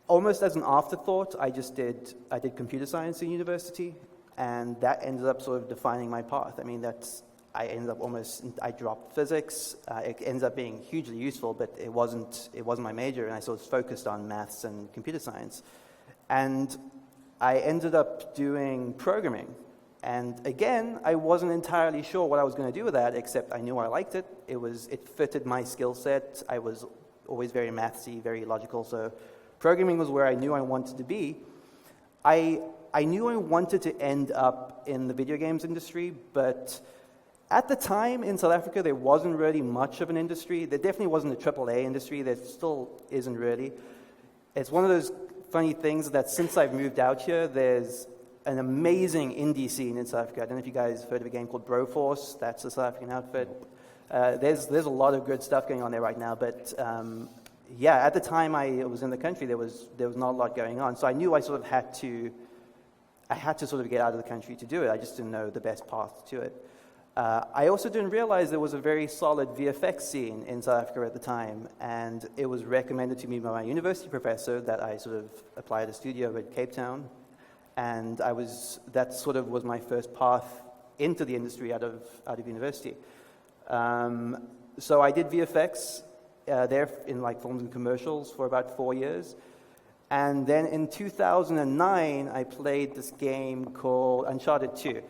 almost as an afterthought, I did computer science in university, and that ended up sort of defining my path. I mean, I dropped physics. It ended up being hugely useful, but it wasn't my major, and I sort of focused on maths and computer science. And I ended up doing programming. And again, I wasn't entirely sure what I was going to do with that, except I knew I liked it. It fitted my skill set. I was always very mathsy, very logical, so programming was where I knew I wanted to be. I knew I wanted to end up in the video games industry, but at the time in South Africa, there wasn't really much of an industry. There definitely wasn't a AAA industry. There still isn't really. It's one of those funny things that since I've moved out here, there's an amazing indie scene in South Africa. I don't know if you guys have heard of a game called Broforce. That's a South African outfit. There's a lot of good stuff going on there right now, but yeah, at the time I was in the country, there was not a lot going on. So I knew I sort of had to sort of get out of the country to do it. I just didn't know the best path to it. I also didn't realize there was a very solid VFX scene in South Africa at the time, and it was recommended to me by my university professor that I sort of apply at a studio at Cape Town, and that sort of was my first path into the industry out of university. So I did VFX there in like films and commercials for about 4 years. And then in 2009, I played this game called Uncharted 2.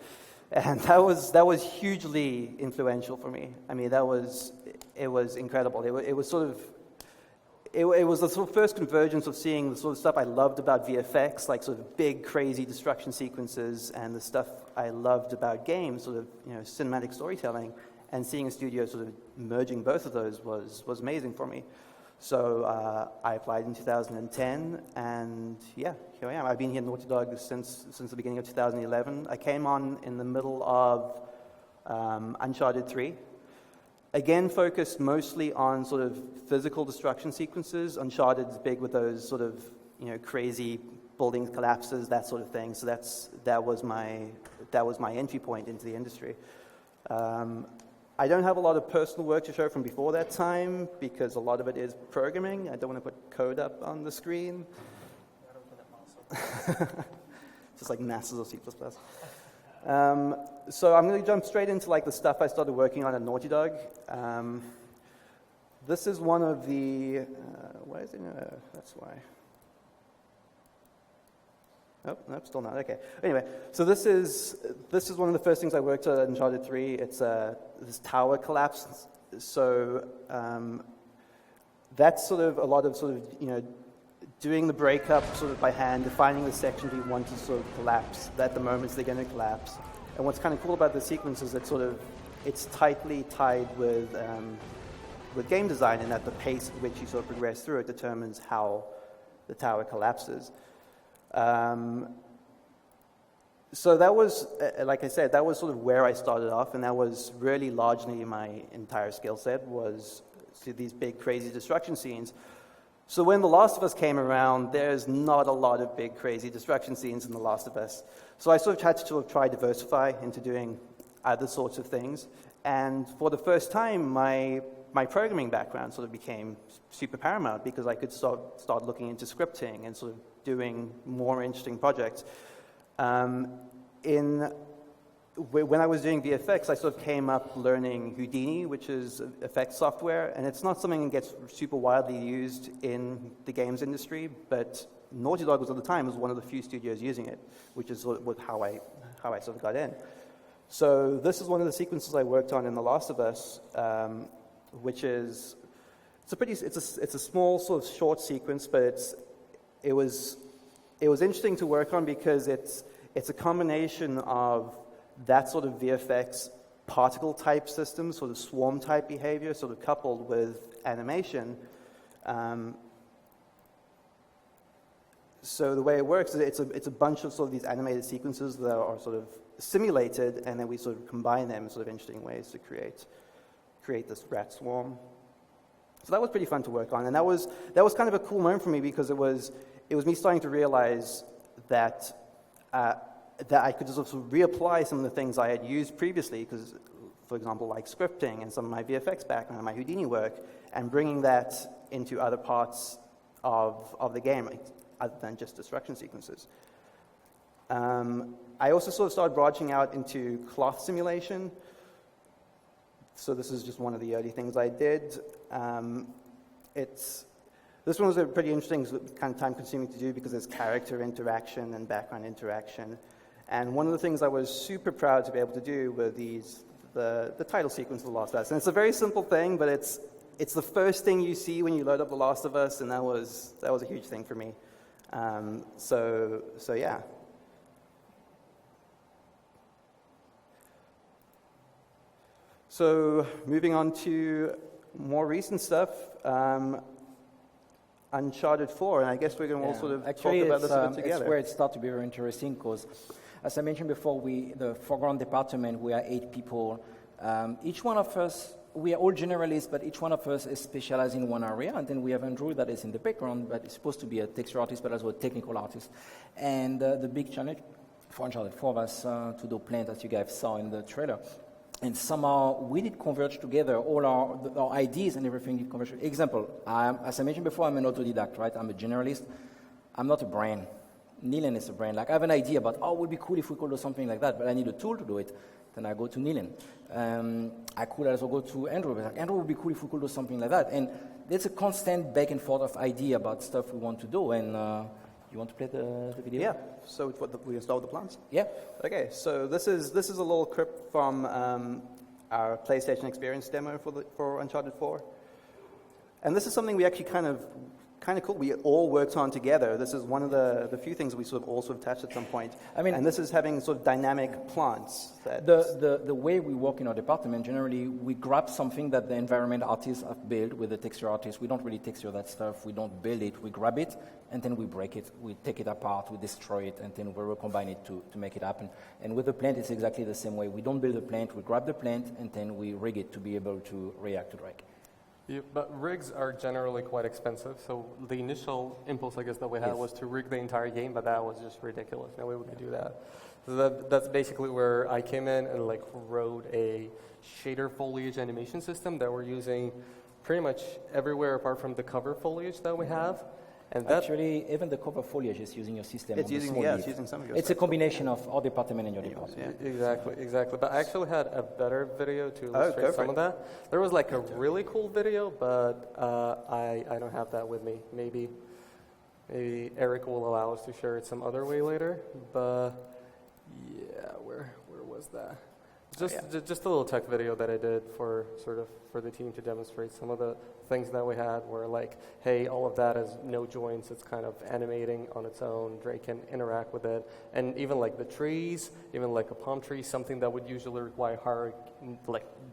And that was hugely influential for me. I mean, it was incredible. It was the sort of first convergence of seeing the sort of stuff I loved about VFX, like sort of big, crazy destruction sequences, and the stuff I loved about games, sort of, cinematic storytelling, and seeing a studio sort of merging both of those was amazing for me. So I applied in 2010, and yeah, here I am. I've been here at Naughty Dog since the beginning of 2011. I came on in the middle of Uncharted 3. Again, focused mostly on sort of physical destruction sequences. Uncharted's big with those sort of crazy building collapses, that sort of thing. So that was my entry point into the industry. I don't have a lot of personal work to show from before that time because a lot of it is programming. I don't want to put code up on the screen. Just like masses of C++. So I'm going to jump straight into like the stuff I started working on at Naughty Dog. This is one of the. Why is it? That's why. Oh, nope, still not. Okay. Anyway, so this is one of the first things I worked on at Uncharted 3. It's this tower collapse. So that's sort of a lot of sort of doing the breakup sort of by hand, defining the sections we want to sort of collapse at the moments they're going to collapse. And what's kind of cool about the sequence is that it's tightly tied with game design, and that the pace at which you sort of progress through it determines how the tower collapses. So that was, like I said, that was sort of where I started off, and that was really largely my entire skill set, was to these big, crazy destruction scenes. So when The Last of Us came around, there's not a lot of big, crazy destruction scenes in The Last of Us. So I sort of had to sort of try diversify into doing other sorts of things. And for the first time, my programming background sort of became super paramount because I could start looking into scripting and sort of doing more interesting projects. When I was doing VFX, I sort of came up learning Houdini, which is effects software, and it's not something that gets super widely used in the games industry, but Naughty Dog was at the time was one of the few studios using it, which is sort of how I sort of got in. So this is one of the sequences I worked on in The Last of Us, which is it's a small sort of short sequence, but it was interesting to work on because it's a combination of that sort of VFX particle type system, sort of swarm type behavior, sort of coupled with animation. So the way it works is it's a bunch of sort of these animated sequences that are sort of simulated, and then we sort of combine them in sort of interesting ways to create this rat swarm. So that was pretty fun to work on, and that was kind of a cool moment for me because it was me starting to realize that I could sort of reapply some of the things I had used previously, because, for example, like scripting and some of my VFX background and my Houdini work, and bringing that into other parts of the game, other than just destruction sequences. I also sort of started branching out into cloth simulation. So this is just one of the early things I did. This one was a pretty interesting, kind of time-consuming to do because there's character interaction and background interaction. And one of the things I was super proud to be able to do were the title sequence of The Last of Us. And it's a very simple thing, but it's the first thing you see when you load up The Last of Us, and that was a huge thing for me. So yeah. So moving on to more recent stuff, Uncharted 4, and I guess we're going to all sort of talk about this a bit together. It's where it starts to be very interesting because, as I mentioned before, the foreground department, we are 8 people. Each one of us, we are all generalists, but each one of us is specialized in one area, and then we have Andrew that is in the background, but is supposed to be a texture artist, but also a technical artist. And the big challenge for Uncharted 4 was to do plant, as you guys saw in the trailer. And somehow we did converge together, all our ideas and everything did converge. Example, as I mentioned before, I'm an autodidact, right? I'm a generalist. I'm not a brain. Neilan is a brain. Like, I have an idea about, it would be cool if we could do something like that, but I need a tool to do it. Then I go to Neilan. I could also go to Andrew. Like, Andrew would be cool if we could do something like that. And there's a constant back and forth of idea about stuff we want to do. And you want to play the video? Yeah. So we installed the plants? Yeah. Okay. So this is a little clip from our PlayStation Experience demo for Uncharted 4, and this is something we actually kind of cool. We all worked on together. This is one of the few things we sort of also touched at some point. I mean, and this is having sort of dynamic plants. The way we work in our department, generally, we grab something that the environment artists have built with the texture artists. We don't really texture that stuff. We don't build it. We grab it, and then we break it. We take it apart. We destroy it, and then we recombine it to make it happen. And with the plant, it's exactly the same way. We don't build a plant. We grab the plant, and then we rig it to be able to react to drag. Yeah, but rigs are generally quite expensive, so the initial impulse, I guess, that we had was to rig the entire game, but that was just ridiculous. No way we could do that. So that's basically where I came in and wrote a shader foliage animation system that we're using pretty much everywhere apart from the cover foliage that we have. And actually, even the cover foliage is using your system. It's using some of your It's a combination of our department and your department. Yeah. Exactly. But I actually had a better video to illustrate some of that. There was a really cool video, but I don't have that with me. Maybe Eric will allow us to share it some other way later. But yeah, where was that? Just a little tech video that I did for the team to demonstrate some of the things that we had where hey, all of that has no joints, it's kind of animating on its own, Drake can interact with it, and even the trees, even a palm tree, something that would usually require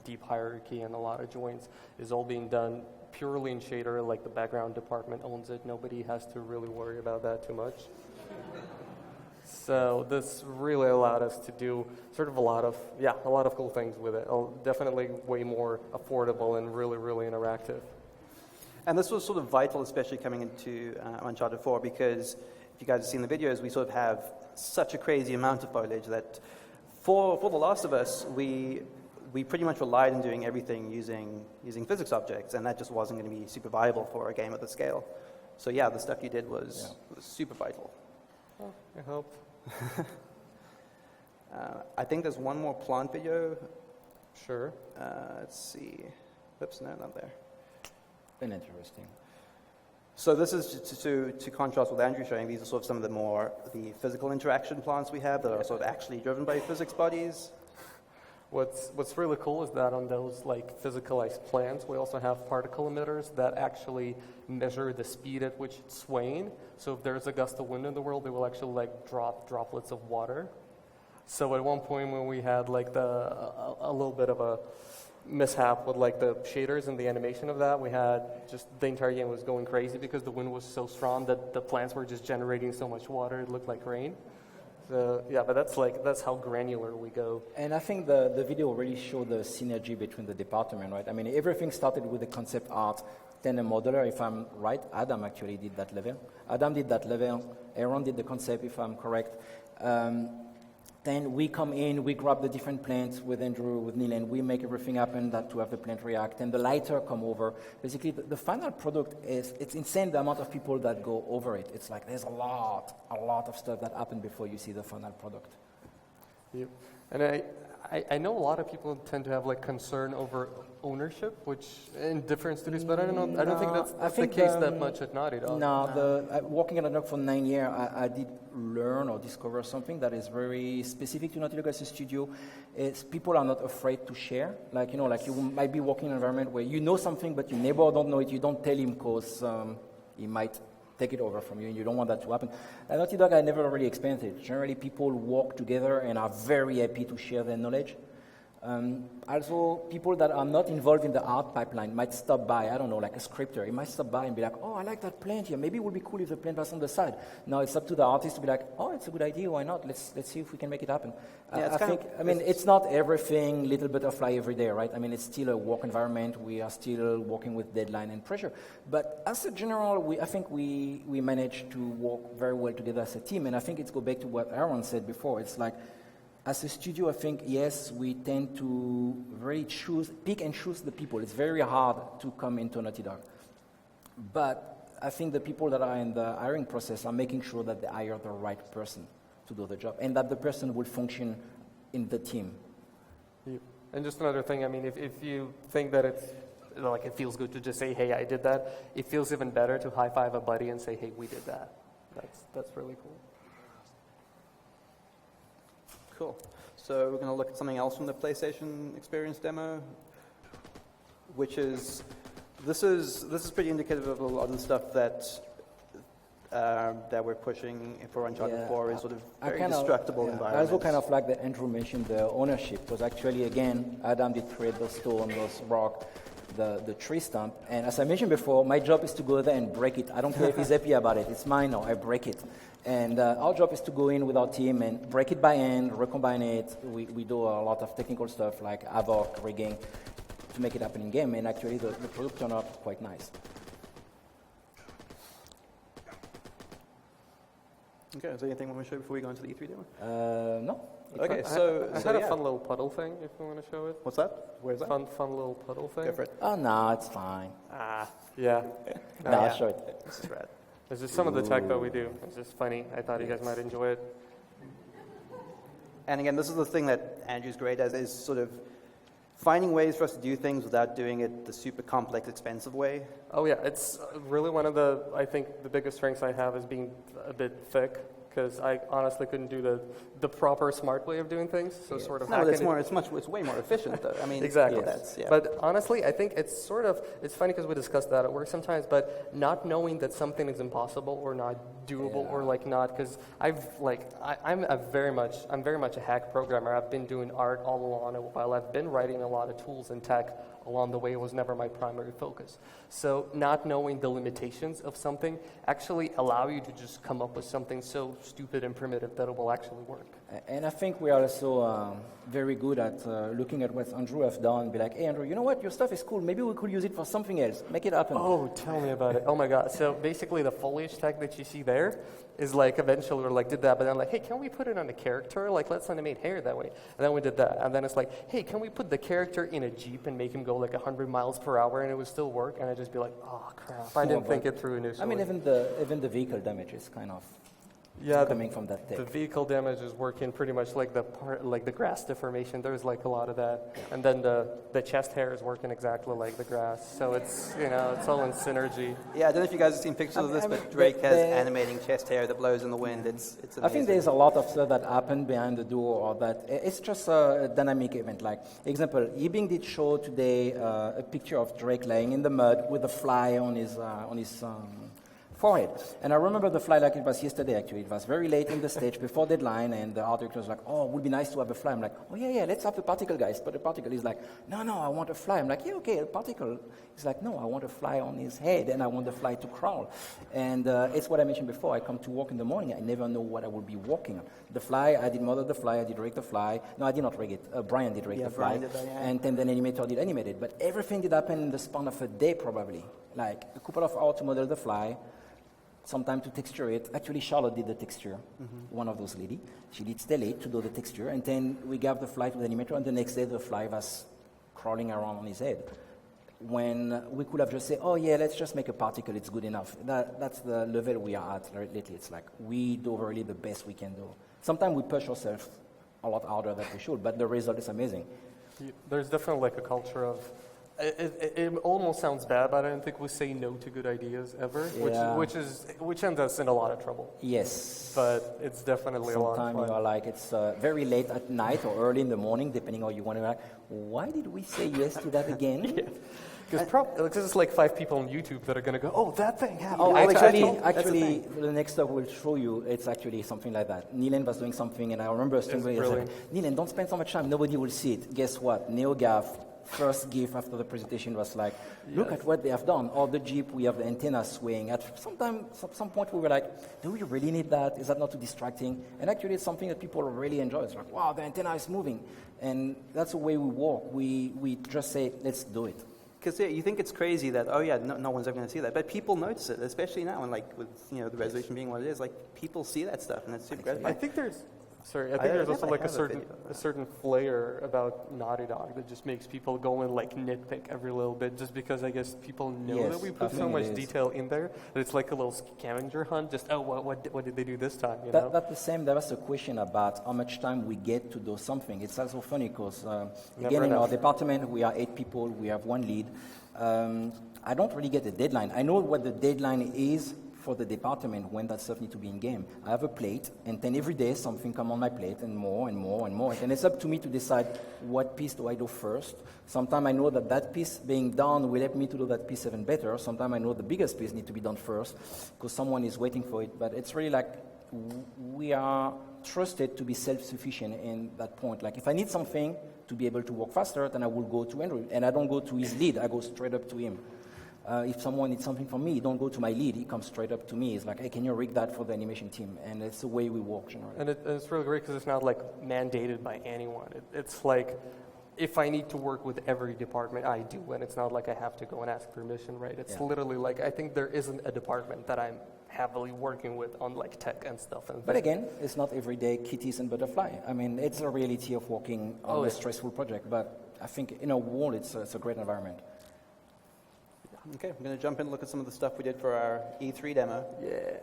deep hierarchy and a lot of joints, is all being done purely in shader, the background department owns it, nobody has to really worry about that too much. So this really allowed us to do a lot of cool things with it. Definitely way more affordable and really, really interactive. And this was sort of vital, especially coming into Uncharted 4, because if you guys have seen the videos, we sort of have such a crazy amount of foliage that for The Last of Us, we pretty much relied on doing everything using physics objects, and that just wasn't going to be super viable for a game of the scale. So yeah, the stuff you did was super vital. Oh, I hope. I think there's one more plant video. Sure. Let's see. Oops, no, not there. Been interesting. So this is to contrast with Andrew showing. These are sort of some of the physical interaction plants we have that are sort of actually driven by physics bodies. What's really cool is that on those physicalized plants, we also have particle emitters that actually measure the speed at which it's swaying. So if there's a gust of wind in the world, they will actually drop droplets of water. So at one point when we had a little bit of a mishap with the shaders and the animation of that, we had just the entire game was going crazy because the wind was so strong that the plants were just generating so much water it looked like rain. So yeah, but that's how granular we go. And I think the video really showed the synergy between the department, right? I mean, everything started with the concept art, then a modeler, if I'm right. Adam actually did that level. Adam did that level. Aaron did the concept, if I'm correct. Then we come in, we grab the different plants with Andrew, with Neilan, we make everything happen to have the plant react, and the lighter come over. Basically, the final product it's insane the amount of people that go over it. It's like there's a lot of stuff that happen before you see the final product. Yep. And I know a lot of people tend to have like concern over ownership, which in different studios, but I don't think that's the case that much at Naughty Dog. No, working at Naughty Dog for 9 years, I did learn or discover something that is very specific to Naughty Dog as a studio. Is people are not afraid to share. Like you might be working in an environment where you know something, but your neighbor don't know it. You don't tell him because he might take it over from you, and you don't want that to happen. At Naughty Dog, I never really experienced it. Generally, people work together and are very happy to share their knowledge. Also, people that are not involved in the art pipeline might stop by, I don't know, like a scripter. He might stop by and be like, oh, I like that plant here. Maybe it would be cool if the plant was on the side. Now it's up to the artist to be like, oh, it's a good idea, why not? Let's see if we can make it happen. It's not everything little butterfly every day, right? I mean, it's still a work environment. We are still working with deadline and pressure. But as a general, I think we manage to work very well together as a team. And I think it's go back to what Aaron said before. It's like, as a studio, I think, yes, we tend to really pick and choose the people. It's very hard to come into Naughty Dog. But I think the people that are in the hiring process are making sure that they hire the right person to do the job and that the person will function in the team. And just another thing, I mean, if you think that it's like it feels good to just say, hey, I did that, it feels even better to high-five a buddy and say, hey, we did that. That's really cool. Cool. So we're going to look at something else from the PlayStation Experience demo, which is this is pretty indicative of a lot of the stuff that we're pushing for Uncharted 4 is sort of very destructible environments. I also kind of like that Andrew mentioned the ownership, because actually, again, Adam did create those stone, those rock, the tree stump, and as I mentioned before, my job is to go there and break it. I don't care if he's happy about it. It's mine now. I break it. And our job is to go in with our team and break it by hand, recombine it. We do a lot of technical stuff like havoc, rigging, to make it happen in game. And actually, the product turned out quite nice. Okay, is there anything we want to show before we go into the E3 demo? No. Okay, I had a fun little puddle thing, if you want to show it. What's that? Where's that? Fun little puddle thing. Go for it. Oh, no, it's fine. Yeah. I'll show it. This is rad. This is some of the tech that we do. It's just funny. I thought you guys might enjoy it. And again, this is the thing that Andrew's great at, is sort of finding ways for us to do things without doing it the super complex, expensive way. Oh yeah, it's really one of I think the biggest strengths I have is being a bit thick, because I honestly couldn't do the proper smart way of doing things. So sort of it's way more efficient though. I mean, exactly. Yeah. But honestly, I think it's funny because we discussed that at work sometimes, but not knowing that something is impossible or not doable or like not, because I'm very much a hack programmer. I've been doing art all along while I've been writing a lot of tools and tech along the way. It was never my primary focus. So not knowing the limitations of something actually allow you to just come up with something so stupid and primitive that it will actually work. And I think we are also very good at looking at what Andrew has done, be like, hey, Andrew, you know what? Your stuff is cool. Maybe we could use it for something else. Make it happen. Oh, tell me about it. Oh, my God. So basically the foliage tech that you see there is like eventually we're like, did that. But then like, hey, can we put it on a character? Like, let's animate hair that way. And then we did that. And then it's like, hey, can we put the character in a Jeep and make him go like 100 miles per hour and it would still work? And I'd just be like, oh, crap. I didn't think it through initially. I mean, even the vehicle damage is kind of coming from that tech. The vehicle damage is working pretty much like the grass deformation. There's like a lot of that, and then the chest hair is working exactly like the grass. So it's it's all in synergy. Yeah, I don't know if you guys have seen pictures of this, but Drake has animating chest hair that blows in the wind. It's amazing. I think there's a lot of stuff that happened behind the door, or that it's just a dynamic event. Like example, Yibing did show today a picture of Drake laying in the mud with a fly on his Forehead. And I remember the fly like it was yesterday, actually. It was very late in the stage, before deadline, and the art director was like, oh, it would be nice to have a fly. I'm like, oh, yeah, let's have the particle, guys. But the particle is like, no, I want a fly. I'm like, yeah, okay, a particle. He's like, no, I want a fly on his head, and I want the fly to crawl. And it's what I mentioned before. I come to work in the morning. I never know what I will be working on. The fly, I did model the fly, I did rig the fly. No, I did not rig it. Brian did rig the fly. Brian did that, yeah. And then the animator did animate it. But everything did happen in the span of a day, probably. Like a couple of hours to model the fly, some time to texture it. Actually, Charlotte did the texture, one of those ladies. She did stay late to do the texture, and then we gave the fly to the animator, and the next day the fly was crawling around on his head. When we could have just said, oh yeah, let's just make a particle, it's good enough. That's the level we are at lately. It's like we do really the best we can do. Sometimes we push ourselves a lot harder than we should, but the result is amazing. There's definitely like a culture of, it almost sounds bad, but I don't think we say no to good ideas ever, Yeah. which ends us in a lot of trouble. Yes. But it's definitely a lot of Sometimes fun. you are like, it's very late at night or early in the morning, depending on how you want to like, why did we say yes to that again? Because it's like 5 people on YouTube that are going to go, oh, that thing happened. Oh, That's actually, the next stuff we'll show you, it's actually something like that. Neilan was doing something, and I remember saying, like, Neilan, don't spend so much time, nobody will see it. Guess what? NeoGAF, first GIF after the presentation was like, look at what they have done. Or the Jeep, we have the antenna swaying. At some point we were like, do we really need that? Is that not too distracting? And actually it's something that people really enjoy. It's like, wow, the antenna is moving. And that's the way we walk. We just say, let's do it. Because you think it's crazy that, oh yeah, no one's ever going to see that. But people notice it, especially now, and like with the resolution being what it is, like people see that stuff, and it's super gratifying. I think there's also like a certain flair about Naughty Dog that just makes people go and like nitpick every little bit, just because I guess people know that we put so much detail in there that it's like a little scavenger hunt. Just what did they do this time? That's the same. There was a question about how much time we get to do something. It's also funny because again in our department we are 8 people. We have 1 lead. I don't really get a deadline. I know what the deadline is for the department when that stuff needs to be in game. I have a plate, and then every day something comes on my plate, and more and more and more. And it's up to me to decide what piece do I do first. Sometimes I know that piece being done will help me to do that piece even better. Sometimes I know the biggest piece needs to be done first because someone is waiting for it. But it's really like we are trusted to be self-sufficient in that point. Like if I need something to be able to work faster, then I will go to Andrew. And I don't go to his lead, I go straight up to him. If someone needs something from me, don't go to my lead, he comes straight up to me. It's like, hey, can you rig that for the animation team? And it's the way we work generally. And it's really great because it's not like mandated by anyone. It's like, if I need to work with every department, I do, and it's not like I have to go and ask permission, right? It's literally like, I think there isn't a department that I'm heavily working with on like tech and stuff. But again, it's not every day kitties and butterfly. I mean, it's a reality of working on a stressful project, but I think in a world, it's a great environment. Okay, I'm going to jump in and look at some of the stuff we did for our E3 demo. Yeah.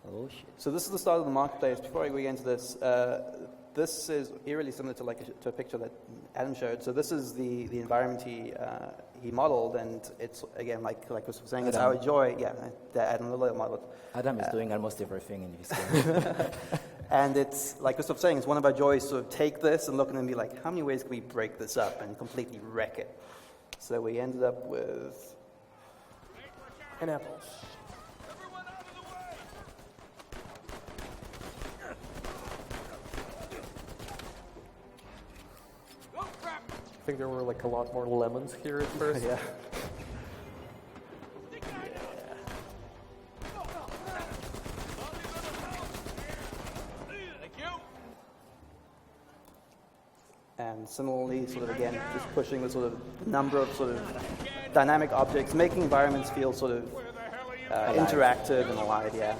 Oh, shit. So this is the start of the marketplace. Before I go into this, this is eerily similar to to a picture that Adam showed. So this is the environment he modeled, and it's again like Christophe was saying, it's our joy. Yeah, Adam Lillo modeled. Adam is doing almost everything in his game. And it's like Christophe was saying, it's one of our joys to sort of take this and look at it and be like, how many ways can we break this up and completely wreck it? So we ended up with an apple. I think there were like a lot more lemons here at first. yeah. And similarly, sort of again, just pushing the sort of number of sort of dynamic objects, making environments feel sort of interactive and alive, yeah.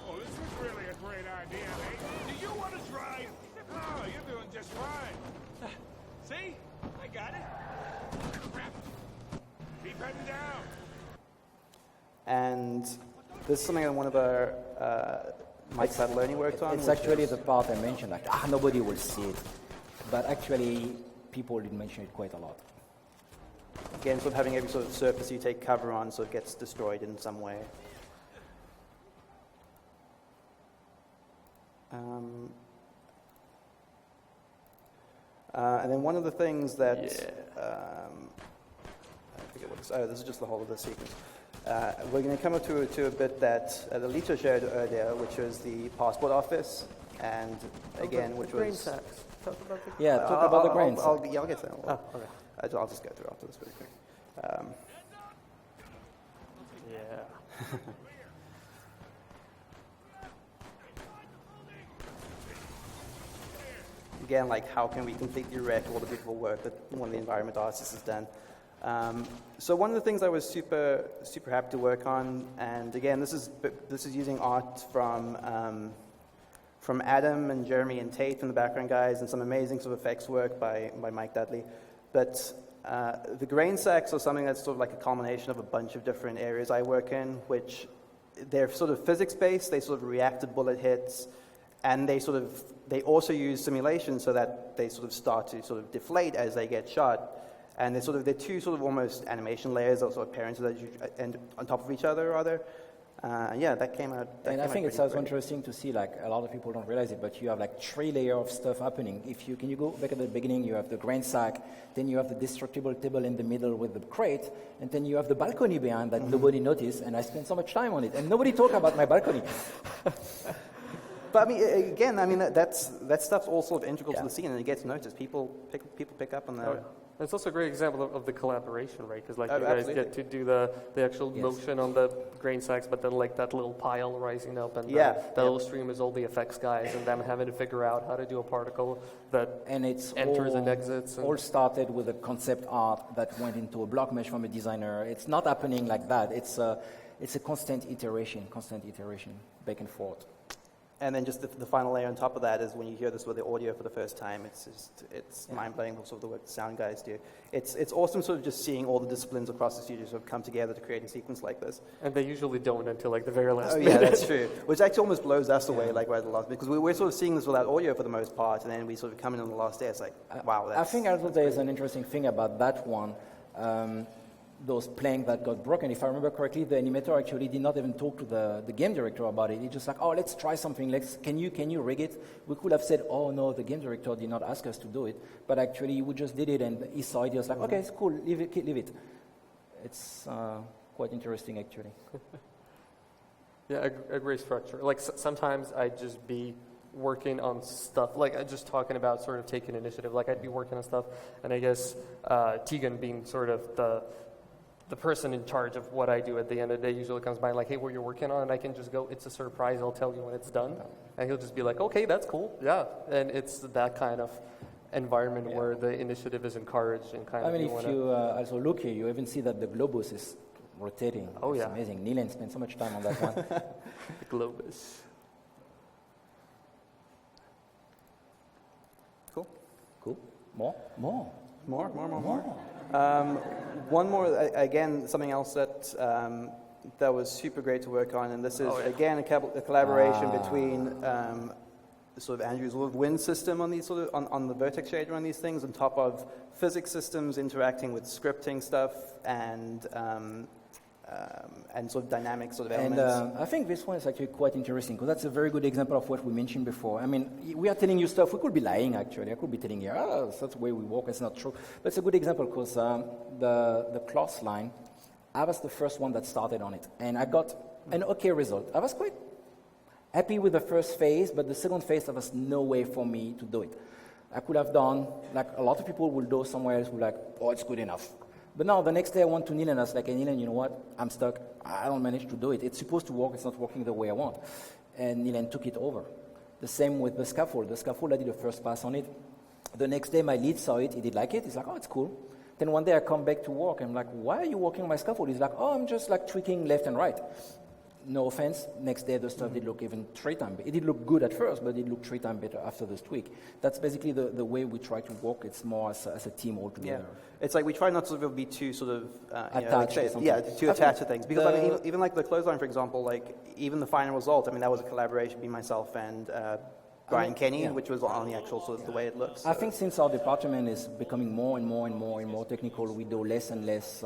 Oh, this is really a great idea, eh? Do you want to try? Oh, you're doing just fine. See? I got it. Crap. Keep heading down. And this is something that one of our Mike Sadlerni worked on. It's actually the part I mentioned, like, nobody will see it. But actually, people did mention it quite a lot. Again, sort of having every sort of surface you take cover on sort of gets destroyed in some way. And then one of the things that forget what this. Oh, this is just the whole of the sequence. We're going to come up to a bit that Lito showed earlier, which was the passport office, and again, which grain was. sacks. Talk about the Yeah, talk about the grains. I'll get to that. Oh, okay. I'll just go through after this really quick. Yeah. Again, like how can we completely wreck all the beautiful work that one of the environment artists has done? So one of the things I was super happy to work on, and again, this is using art from Adam and Jeremy and Tate from the background guys, and some amazing sort of effects work by Mike Dudley. But the grain sacks are something that's sort of like a culmination of a bunch of different areas I work in, which they're sort of physics-based. They sort of react to bullet hits, and they also use simulation so that they sort of start to sort of deflate as they get shot. And they're two sort of almost animation layers that sort of parent and on top of each other, rather. And yeah, that came out. And I think it's also interesting to see, like, a lot of people don't realize it, but you have like 3 layers of stuff happening. Can you go back at the beginning? You have the grain sack, then you have the destructible table in the middle with the crate, and then you have the balcony behind that nobody noticed. And I spent so much time on it, and nobody talked about my balcony. But I mean, again, that stuff's all sort of integral to the scene, and it gets noticed. People pick up on that. Oh, yeah. It's also a great example of the collaboration, right? Because like you guys absolutely. get to do the actual motion on the grain sacks, but then like that little pile rising up, and that little stream is all the effects guys, and them having to figure out how to do a particle that enters and exits. All started with a concept art that went into a block mesh from a designer. It's not happening like that. It's a constant iteration, back and forth. And then just the final layer on top of that is when you hear this with the audio for the first time, it's mind-blowing sort of the work the sound guys do. It's awesome sort of just seeing all the disciplines across the studio sort of come together to create a sequence like this. And they usually don't until like the very last minute. Yeah, that's true. Which actually almost blows us away, like right at the last, because we're sort of seeing this without audio for the most part, and then we sort of come in on the last day. It's like, wow. I think also there is an interesting thing about that one. Those planks that got broken, if I remember correctly, the animator actually did not even talk to the game director about it. He just like, oh, let's try something. Can you rig it? We could have said, oh no, the game director did not ask us to do it, but actually we just did it, and he saw it. He was like, okay, it's cool, leave it. It's quite interesting actually. Yeah, a great structure. Like sometimes I'd just be working on stuff, like just talking about sort of taking initiative. Like I'd be working on stuff, and I guess Tegan being sort of the person in charge of what I do at the end of the day usually comes by like, hey, what you're working on? And I can just go, it's a surprise, I'll tell you when it's done. And he'll just be like, okay, that's cool, yeah. And it's that kind of environment where the initiative is encouraged and kind of. I mean, if you also look here, you even see that the globus is rotating. Oh, it's amazing. Neilan spent so much time on that one. The globus. Cool. More. One more, again, something else that was super great to work on, and this is, again, a collaboration between sort of Andrew's sort of wind system on these sort of, on the vertex shader on these things, on top of physics systems interacting with scripting stuff and sort of dynamic sort of elements. And I think this one is actually quite interesting, because that's a very good example of what we mentioned before. I mean, we are telling you stuff. We could be lying, actually. I could be telling you, that's the way we work. It's not true. But it's a good example, because the cloth line, I was the first one that started on it. And I got an okay result. I was quite happy with the first phase, but the second phase, there was no way for me to do it. I could have done, like a lot of people will do somewhere else, will like, oh, it's good enough. But now, the next day I went to Neilan, I was like, hey, Neilan, you know what? I'm stuck. I don't manage to do it. It's supposed to work. It's not working the way I want. And Neilan took it over. The same with the scaffold. The scaffold, I did the first pass on it. The next day, my lead saw it. He did like it. He's like, oh, it's cool. Then one day I come back to work. I'm like, why are you working on my scaffold? He's like, oh, I'm just like tweaking left and right. No offense, next day the stuff did look even 3 times better. It did look good at first, but it looked 3 times better after this tweak. That's basically the way we try to work. It's more as a team altogether. Yeah. It's like we try not to sort of be too sort of attached too attached to things. Because I mean, even like the clothesline, for example, like even the final result, I mean, that was a collaboration between myself and Brian Kenny, which was on the actual sort of the way it looks. So. I think since our department is becoming more and more technical, we do less and less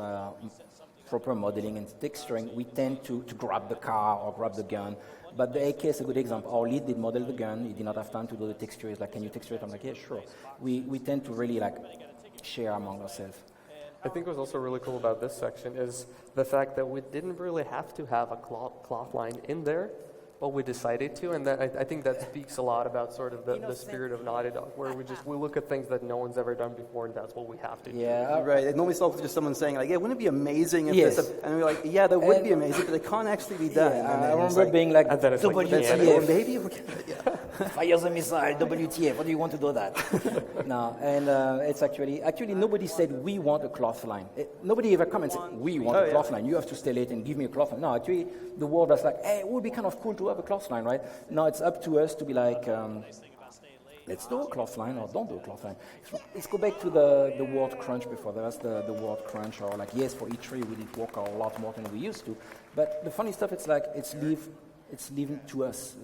proper modeling and texturing. We tend to grab the car or grab the gun. But the AK is a good example. Our lead did model the gun. He did not have time to do the texture. He's like, can you texture it? I'm like, yeah, sure. We tend to really like share among ourselves. I think what's also really cool about this section is the fact that we didn't really have to have a cloth line in there, but we decided to, and that I think that speaks a lot about sort of the spirit of Naughty Dog, where we look at things that no one's ever done before, and that's what we have to do. Yeah, Right. It normally starts with just someone saying, like, yeah, wouldn't it be amazing if Yes. this... And we're like, yeah, that would be amazing, but it can't actually be done. yeah, And then I it's remember being like, and then it's like, WTF, maybe we can... Yeah. fires a missile, WTF, what do you want to do that? No, and it's actually nobody said we want a cloth line. Nobody ever come and said, we want a cloth line, you have to stay late and give me a cloth line. No, actually, the world was like, hey, it would be kind of cool to have a cloth line, right? Now it's up to us to be like, let's do a cloth line or don't do a cloth line. Let's go back to the word crunch before. There was the word crunch, or like, yes, for E3 we did work a lot more than we used to. But the funny stuff, it's like, it's leaving to us.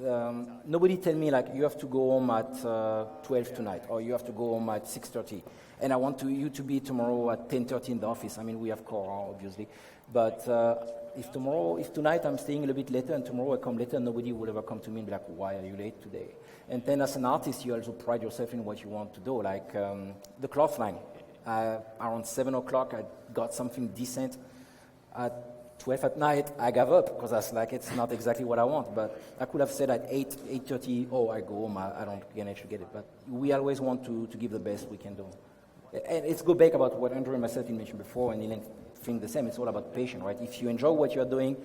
Nobody tell me like, you have to go home at 12 tonight, or you have to go home at 6:30. And I want you to be tomorrow at 10:30 in the office. I mean, we have core, obviously. But if tonight I'm staying a little bit later and tomorrow I come later, nobody will ever come to me and be like, why are you late today? And then as an artist, you also pride yourself in what you want to do. Like the cloth line. Around 7 o'clock, I got something decent. At 12 at night, I gave up because I was like, it's not exactly what I want. But I could have said at 8:30, oh, I go home, I don't manage to get it. But we always want to give the best we can do. And it's go back about what Andrew and myself mentioned before, and Neilan think the same. It's all about patience, right? If you enjoy what you're doing,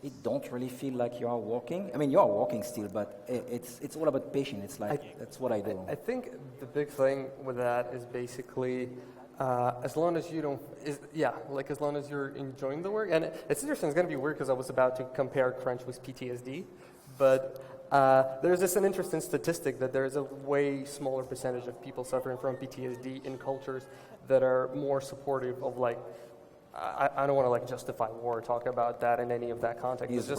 it don't really feel like you are working. I mean, you are working still, but it's all about patience. It's like, that's what I do. I think the big thing with that is basically, as long as you don't, as long as you're enjoying the work. And it's interesting, it's going to be weird because I was about to compare crunch with PTSD, but there's just an interesting statistic that there's a way smaller percentage of people suffering from PTSD in cultures that are more supportive of like, I don't want to like justify war or talk about that in any of that context.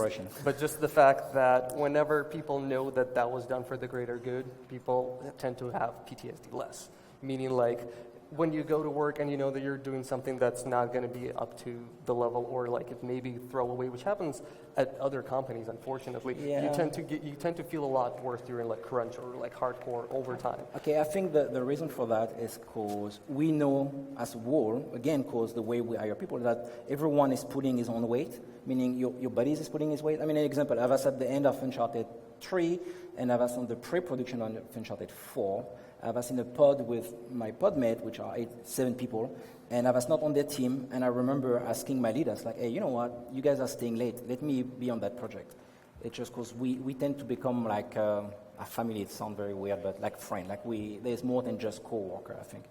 But just the fact that whenever people know that that was done for the greater good, people tend to have PTSD less. Meaning like when you go to work and you know that you're doing something that's not going to be up to the level, or like it maybe throw away, which happens at other companies, unfortunately. Yeah. You tend to feel a lot worse during like crunch or like hardcore overtime. Okay, I think the reason for that is because we know as a whole, again, because the way we hire people, that everyone is putting his own weight, meaning your buddies is putting his weight. I mean, an example, I was at the end of Uncharted 3, and I was on the pre-production on Uncharted 4. I was in a pod with my podmate, which are 7 people, and I was not on their team, and I remember asking my leaders, like, hey, you know what, you guys are staying late, let me be on that project. It's just because we tend to become like a family. It sounds very weird, but like friend, like there's more than just co-worker, I think.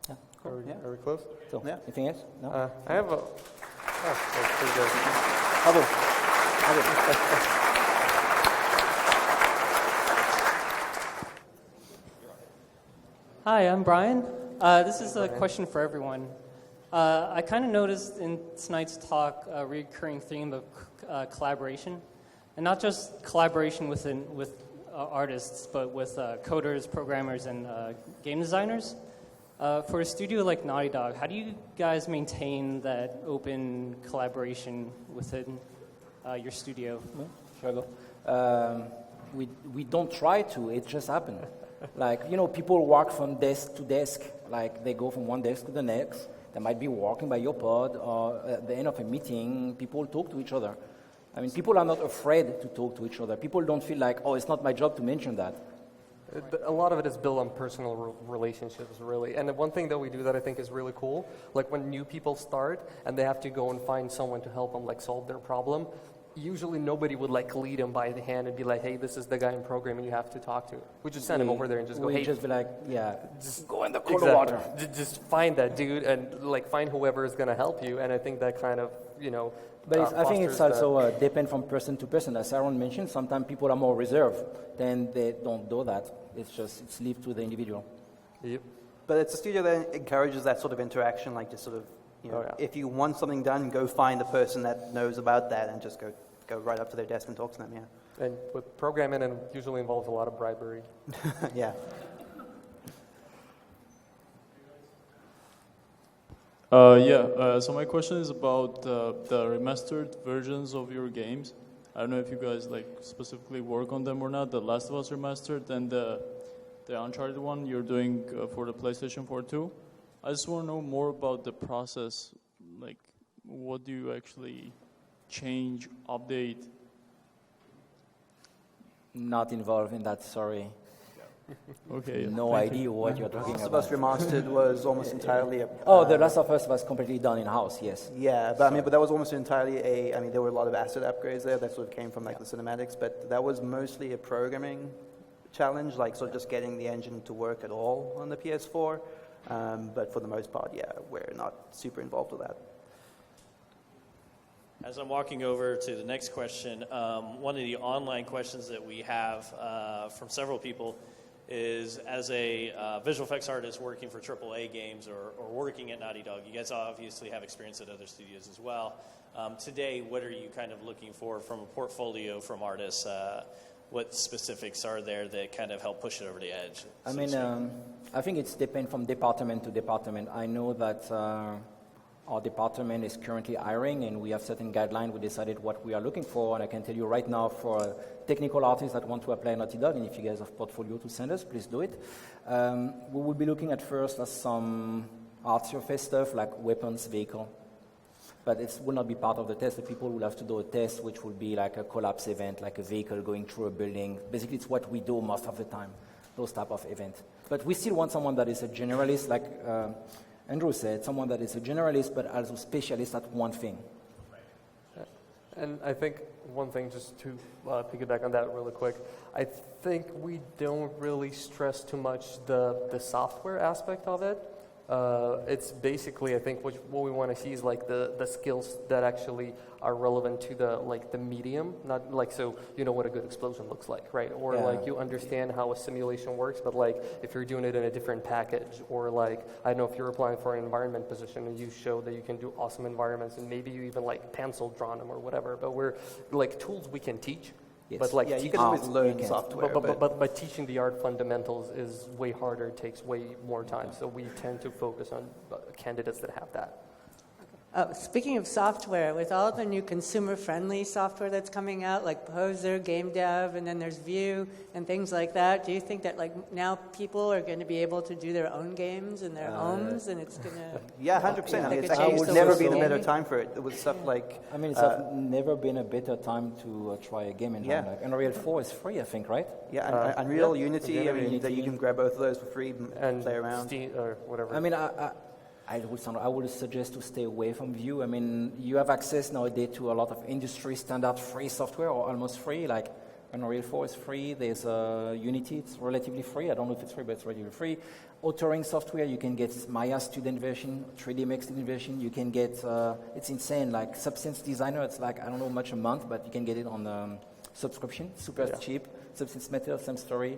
Yeah, cool. Are we close? So, Yeah. anything else? No? I have a... that's pretty good. Hi, I'm Brian. This is a question for everyone. I kind of noticed in tonight's talk a recurring theme of collaboration, and not just collaboration with artists, but with coders, programmers, and game designers. For a studio like Naughty Dog, how do you guys maintain that open collaboration within your studio? Sure, go. We don't try to, it just happens. Like, you know, people walk from desk to desk, like they go from one desk to the next. They might be walking by your pod, or at the end of a meeting, people talk to each other. I mean, people are not afraid to talk to each other. People don't feel like, oh, it's not my job to mention that. A lot of it is built on personal relationships, really. And the one thing that we do that I think is really cool, like when new people start and they have to go and find someone to help them like solve their problem, usually nobody would like lead them by the hand and be like, hey, this is the guy in programming you have to talk to. We just send him over there and just go, hey. just be like, yeah, just go in the cold water. Just find that dude and like find whoever is going to help you. And I think that kind of, you know, but I think it's also depend from person to person. As Aaron mentioned, sometimes people are more reserved, then they don't do that. It's left to the individual. Yep. But it's a studio that encourages that sort of interaction, like just sort of, you know, if you want something done, go find the person that knows about that and just go right up to their desk and talk to them, yeah. And with programming, it usually involves a lot of bribery. Yeah. So my question is about the remastered versions of your games. I don't know if you guys like specifically work on them or not. The Last of Us remastered and the Uncharted one you're doing for the PlayStation 4 too. I just want to know more about the process. Like, what do you actually change, update? Not involved in that, sorry. Okay. No idea what you're talking Last of Us about. Remastered was almost entirely a... The Last of Us was completely done in-house, yes. Yeah, but but that was almost entirely there were a lot of asset upgrades there that sort of came from like the cinematics, but that was mostly a programming challenge, like sort of just getting the engine to work at all on the PS4. But for the most part, yeah, we're not super involved with that. As I'm walking over to the next question, one of the online questions that we have from several people is, as a visual effects artist working for AAA games or working at Naughty Dog, you guys obviously have experience at other studios as well. Today, what are you kind of looking for from a portfolio from artists? What specifics are there that kind of help push it over the edge? I mean, I think it's depend from department to department. I know that our department is currently hiring, and we have certain guidelines. We decided what we are looking for, and I can tell you right now, for technical artists that want to apply Naughty Dog, and if you guys have portfolio to send us, please do it. We will be looking at first at some art surface stuff like weapons, vehicle. But it will not be part of the test. The people will have to do a test, which will be like a collapse event, like a vehicle going through a building. Basically, it's what we do most of the time, those type of events. But we still want someone that is a generalist, like Andrew said, someone that is a generalist but also specialist at one thing. And I think one thing, just to piggyback on that really quick, I think we don't really stress too much the software aspect of it. It's basically, I think, what we want to see is like the skills that actually are relevant to the medium, not like, so you know what a good explosion looks like, right? Or like you understand how a simulation works, but like if you're doing it in a different package, or like, I don't know, if you're applying for an environment position and you show that you can do awesome environments, and maybe you even like pencil drawn them or whatever, but we're like tools we can teach. Yes. But like, You can always learn software. but teaching the art fundamentals is way harder. It takes way more time. So we tend to focus on candidates that have that. Speaking of software, with all the new consumer-friendly software that's coming out, like Poser, Game Dev, and then there's Vue and things like that, do you think that like now people are going to be able to do their own games in their homes, and it's going to... Yeah, 100%. I mean, it's change actually the never way been a better gaming? time for it. It was stuff like... I mean, it's never been a better time to try a game in home. Like Unreal 4 is free, I think, right? Yeah, Unreal, Unity, I mean, that you can grab both of those for free and play around. Steam or whatever. I mean, I would suggest to stay away from Vue. I mean, you have access nowadays to a lot of industry standard free software, or almost free, like Unreal 4 is free. There's Unity, it's relatively free. I don't know if it's free, but it's relatively free. Authoring software, you can get Maya student version, 3D Max student version. You can get, it's insane, like Substance Designer, it's like, I don't know much a month, but you can get it on subscription, super cheap. Substance Matter, same story.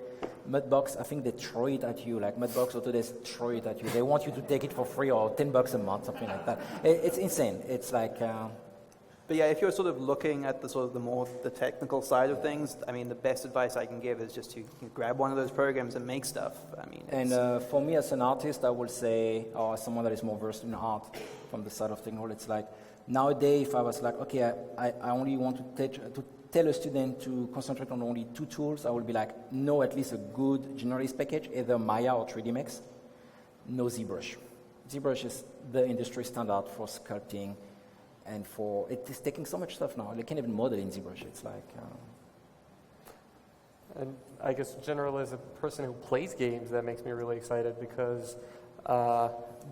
Mudbox, I think they throw it at you, like Mudbox Autodesk throw it at you. They want you to take it for free or $10 a month, something like that. It's insane. It's like... But yeah, if you're sort of looking at the sort of the technical side of things, I mean, the best advice I can give is just to grab one of those programs and make stuff. I mean, and for me as an artist, I would say, or as someone that is more versed in art from the side of technical, it's like nowadays, if I was like, okay, I only want to tell a student to concentrate on only two tools, I will be like, know at least a good generalist package, either Maya or 3D Max. No ZBrush. ZBrush is the industry standard for sculpting, and for it is taking so much stuff now. They can't even model in ZBrush. It's like. And I guess generally, as a person who plays games, that makes me really excited, because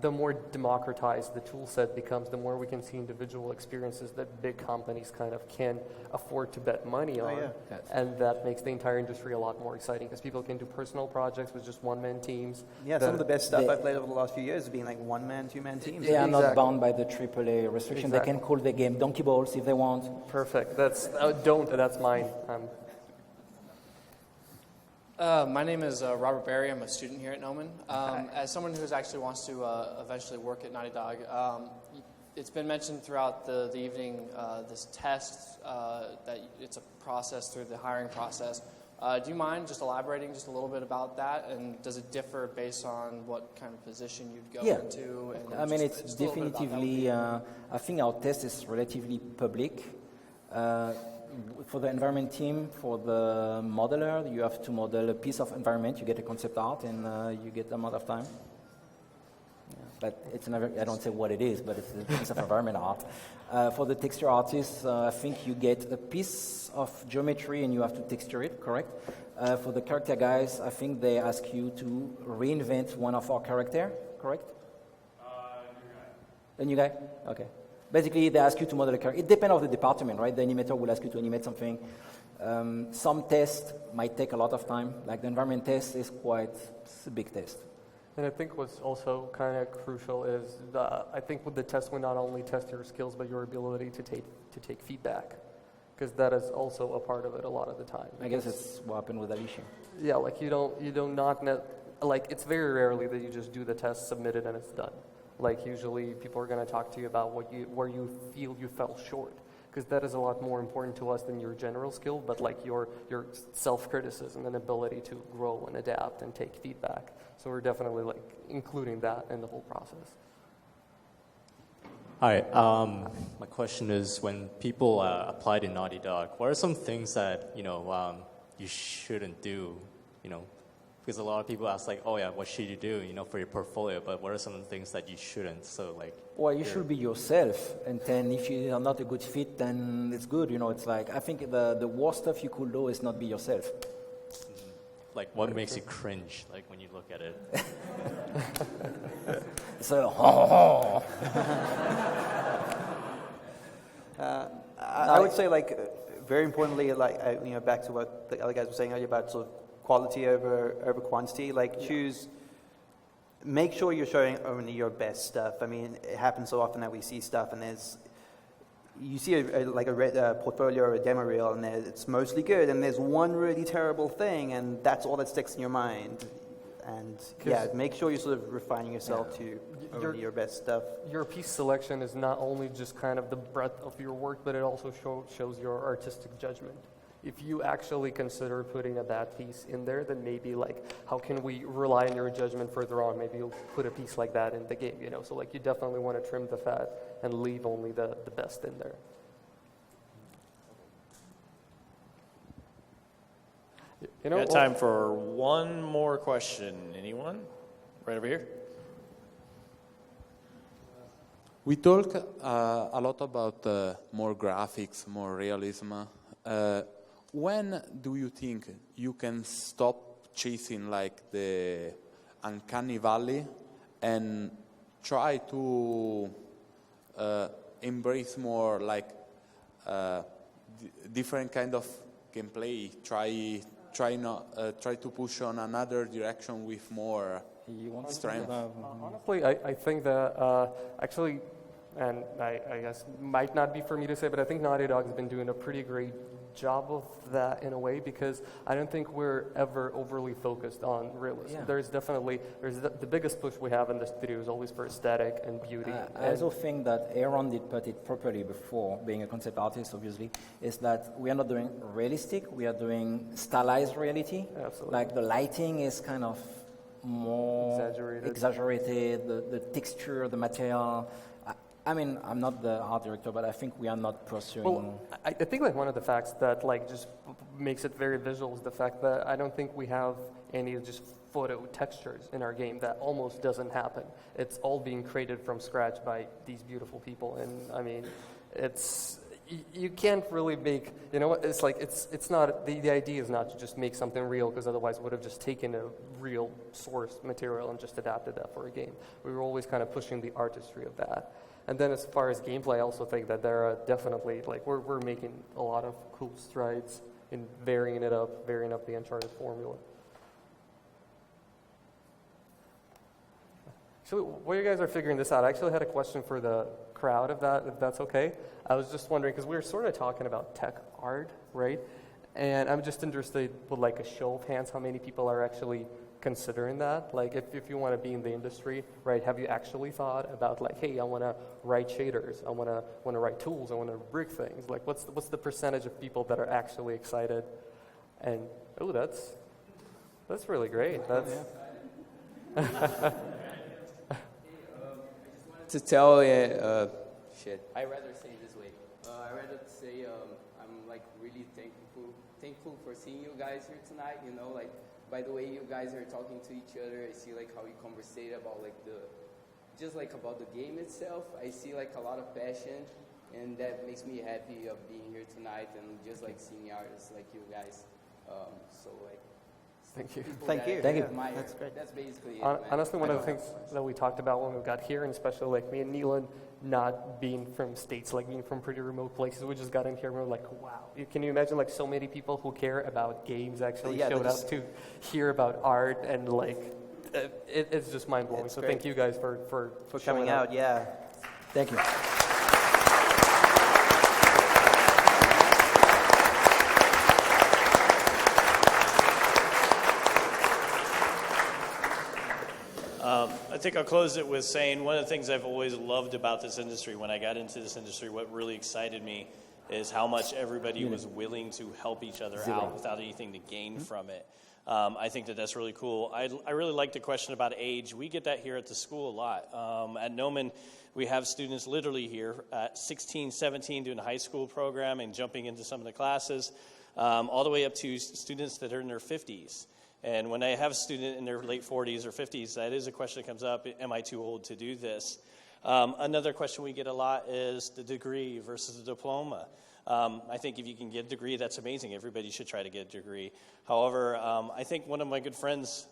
the more democratized the tool set becomes, the more we can see individual experiences that big companies kind of can afford to bet money on. Yes. And that makes the entire industry a lot more exciting, because people can do personal projects with just one-man teams. yeah, some of the best stuff I've played over the last few years has been like one-man, two-man teams. They are not bound by the AAA restriction. Exactly. They can call the game Donkey Balls if they want. Perfect. That's that's mine. My name is Robert Berry. I'm a student here at Gnomon. As someone who actually wants to eventually work at Naughty Dog, it's been mentioned throughout the evening, this test, that it's a process through the hiring process. Do you mind just elaborating just a little bit about that? And does it differ based on what kind of position you'd go into? And I mean, it's definitively, I think our test is relatively public. For the environment team, for the modeler, you have to model a piece of environment. You get a concept art, and you get the amount of time. but it's never, I don't say what it is, but it's a piece of environment art. For the texture artists, I think you get a piece of geometry and you have to texture it, correct? For the character guys, I think they ask you to reinvent one of our character, correct? The new guy? Okay. Basically, they ask you to model a character. It depends on the department, right? The animator will ask you to animate something. Some tests might take a lot of time. Like the environment test is it's a big test. And I think what's also kind of crucial is I think with the test, we not only test your skills, but your ability to take feedback, because that is also a part of it a lot of the time. I guess it's what happened with Alicia. Yeah, like like it's very rarely that you just do the test, submit it, and it's done. Like usually people are going to talk to you about where you feel you fell short, because that is a lot more important to us than your general skill, but like your self-criticism and ability to grow and adapt and take feedback. So we're definitely like including that in the whole process. Hi, my question is, when people apply to Naughty Dog, what are some things that you shouldn't do? Because a lot of people ask like, oh yeah, what should you do? For your portfolio. But what are some of the things that you shouldn't? So like. Well, you should be yourself, and then if you are not a good fit, then it's good. It's like I think the worst stuff you could do is not be yourself. Like what makes you cringe? Like when you look at it. So. I would say, like, very importantly, like, back to what the other guys were saying earlier about sort of quality over quantity. Like, make sure you're showing only your best stuff. I mean, it happens so often that we see stuff and you see a portfolio or a demo reel and it's mostly good, and there's one really terrible thing, and that's all that sticks in your mind. And make sure you're sort of refining yourself to only your best stuff. Your piece selection is not only just kind of the breadth of your work, but it also shows your artistic judgment. If you actually consider putting a bad piece in there, then maybe like, how can we rely on your judgment further on? Maybe you'll put a piece like that in the game, So like, you definitely want to trim the fat and leave only the best in there. We got time for one more question. Anyone? Right over here. We talk a lot about more graphics, more realism. When do you think you can stop chasing like the uncanny valley and try to embrace more like different kind of gameplay? Try to push on another direction with more strength. Honestly, I think that actually, and I guess might not be for me to say, but I think Naughty Dog has been doing a pretty great job of that in a way, because I don't think we're ever overly focused on realism. Yeah. There's the biggest push we have in the studio is always for aesthetic and beauty. I also think that Aaron did put it properly before, being a concept artist, obviously, is that we are not doing realistic, we are doing stylized reality. Absolutely. Like the lighting is kind of more exaggerated, the texture, the material. I mean, I'm not the art director, but I think we are not pursuing. Well, I think like one of the facts that like just makes it very visual is the fact that I don't think we have any just photo textures in our game. That almost doesn't happen. It's all being created from scratch by these beautiful people, and I mean, you can't really make, it's like, it's not, the idea is not to just make something real, because otherwise we would have just taken a real source material and just adapted that for a game. We were always kind of pushing the artistry of that. And then as far as gameplay, I also think that there are definitely, like, we're making a lot of cool strides in varying up the Uncharted formula. So while you guys are figuring this out, I actually had a question for the crowd, if that's okay. I was just wondering, because we were sort of talking about tech art, right? And I'm just interested with like a show of hands, how many people are actually considering that? Like, if you want to be in the industry, right, have you actually thought about like, hey, I want to write shaders, I want to write tools, I want to rig things? Like, what's the percentage of people that are actually excited? And that's really great. That's to tell shit. I rather say it this way. I rather say I'm like really thankful for seeing you guys here tonight. Like by the way you guys are talking to each other, I see like how you conversate about like the just like about the game itself, I see like a lot of passion, and that makes me happy of being here tonight and just like seeing artists like you guys. So like, Thank you. Thank you. Thank you. Admire. That's great. That's basically it, man. Honestly, one of the things that we talked about when we got here, and especially like me and Neilan, not being from states, like being from pretty remote places, we just got in here and we were like, wow. Can you imagine like so many people who care about games actually showed up to hear about art, and like it's just mind blowing. So great. thank you guys for coming out. Yeah. Thank you. I think I'll close it with saying one of the things I've always loved about this industry, when I got into this industry, what really excited me is how much everybody was willing to help each other out without anything to gain from it. I think that that's really cool. I really like the question about age. We get that here at the school a lot. At Gnomon, we have students literally here at 16, 17 doing a high school program and jumping into some of the classes, all the way up to students that are in their 50s. And when I have a student in their late 40s or 50s, that is a question that comes up, am I too old to do this? Another question we get a lot is the degree versus the diploma. I think if you can get a degree, that's amazing. Everybody should try to get a degree. However, I think one of my good friends,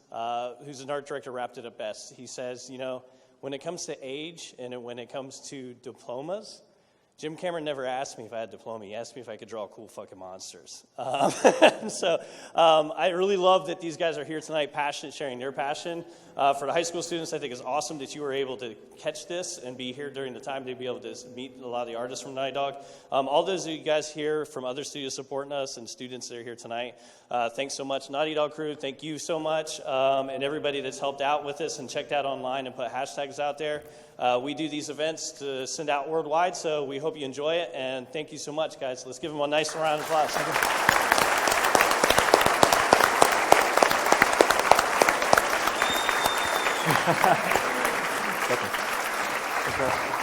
who's an art director, wrapped it up best. He says, you know, when it comes to age and when it comes to diplomas, Jim Cameron never asked me if I had a diploma. He asked me if I could draw cool fucking monsters. So I really love that these guys are here tonight, passionate, sharing their passion. For the high school students, I think it's awesome that you were able to catch this and be here during the time to be able to meet a lot of the artists from Naughty Dog. All those of you guys here from other studios supporting us and students that are here tonight, thanks so much. Naughty Dog crew, thank you so much. And everybody that's helped out with this and checked out online and put hashtags out there. We do these events to send out worldwide, so we hope you enjoy it. And thank you so much, guys. Let's give them a nice round of applause. Thank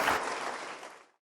you.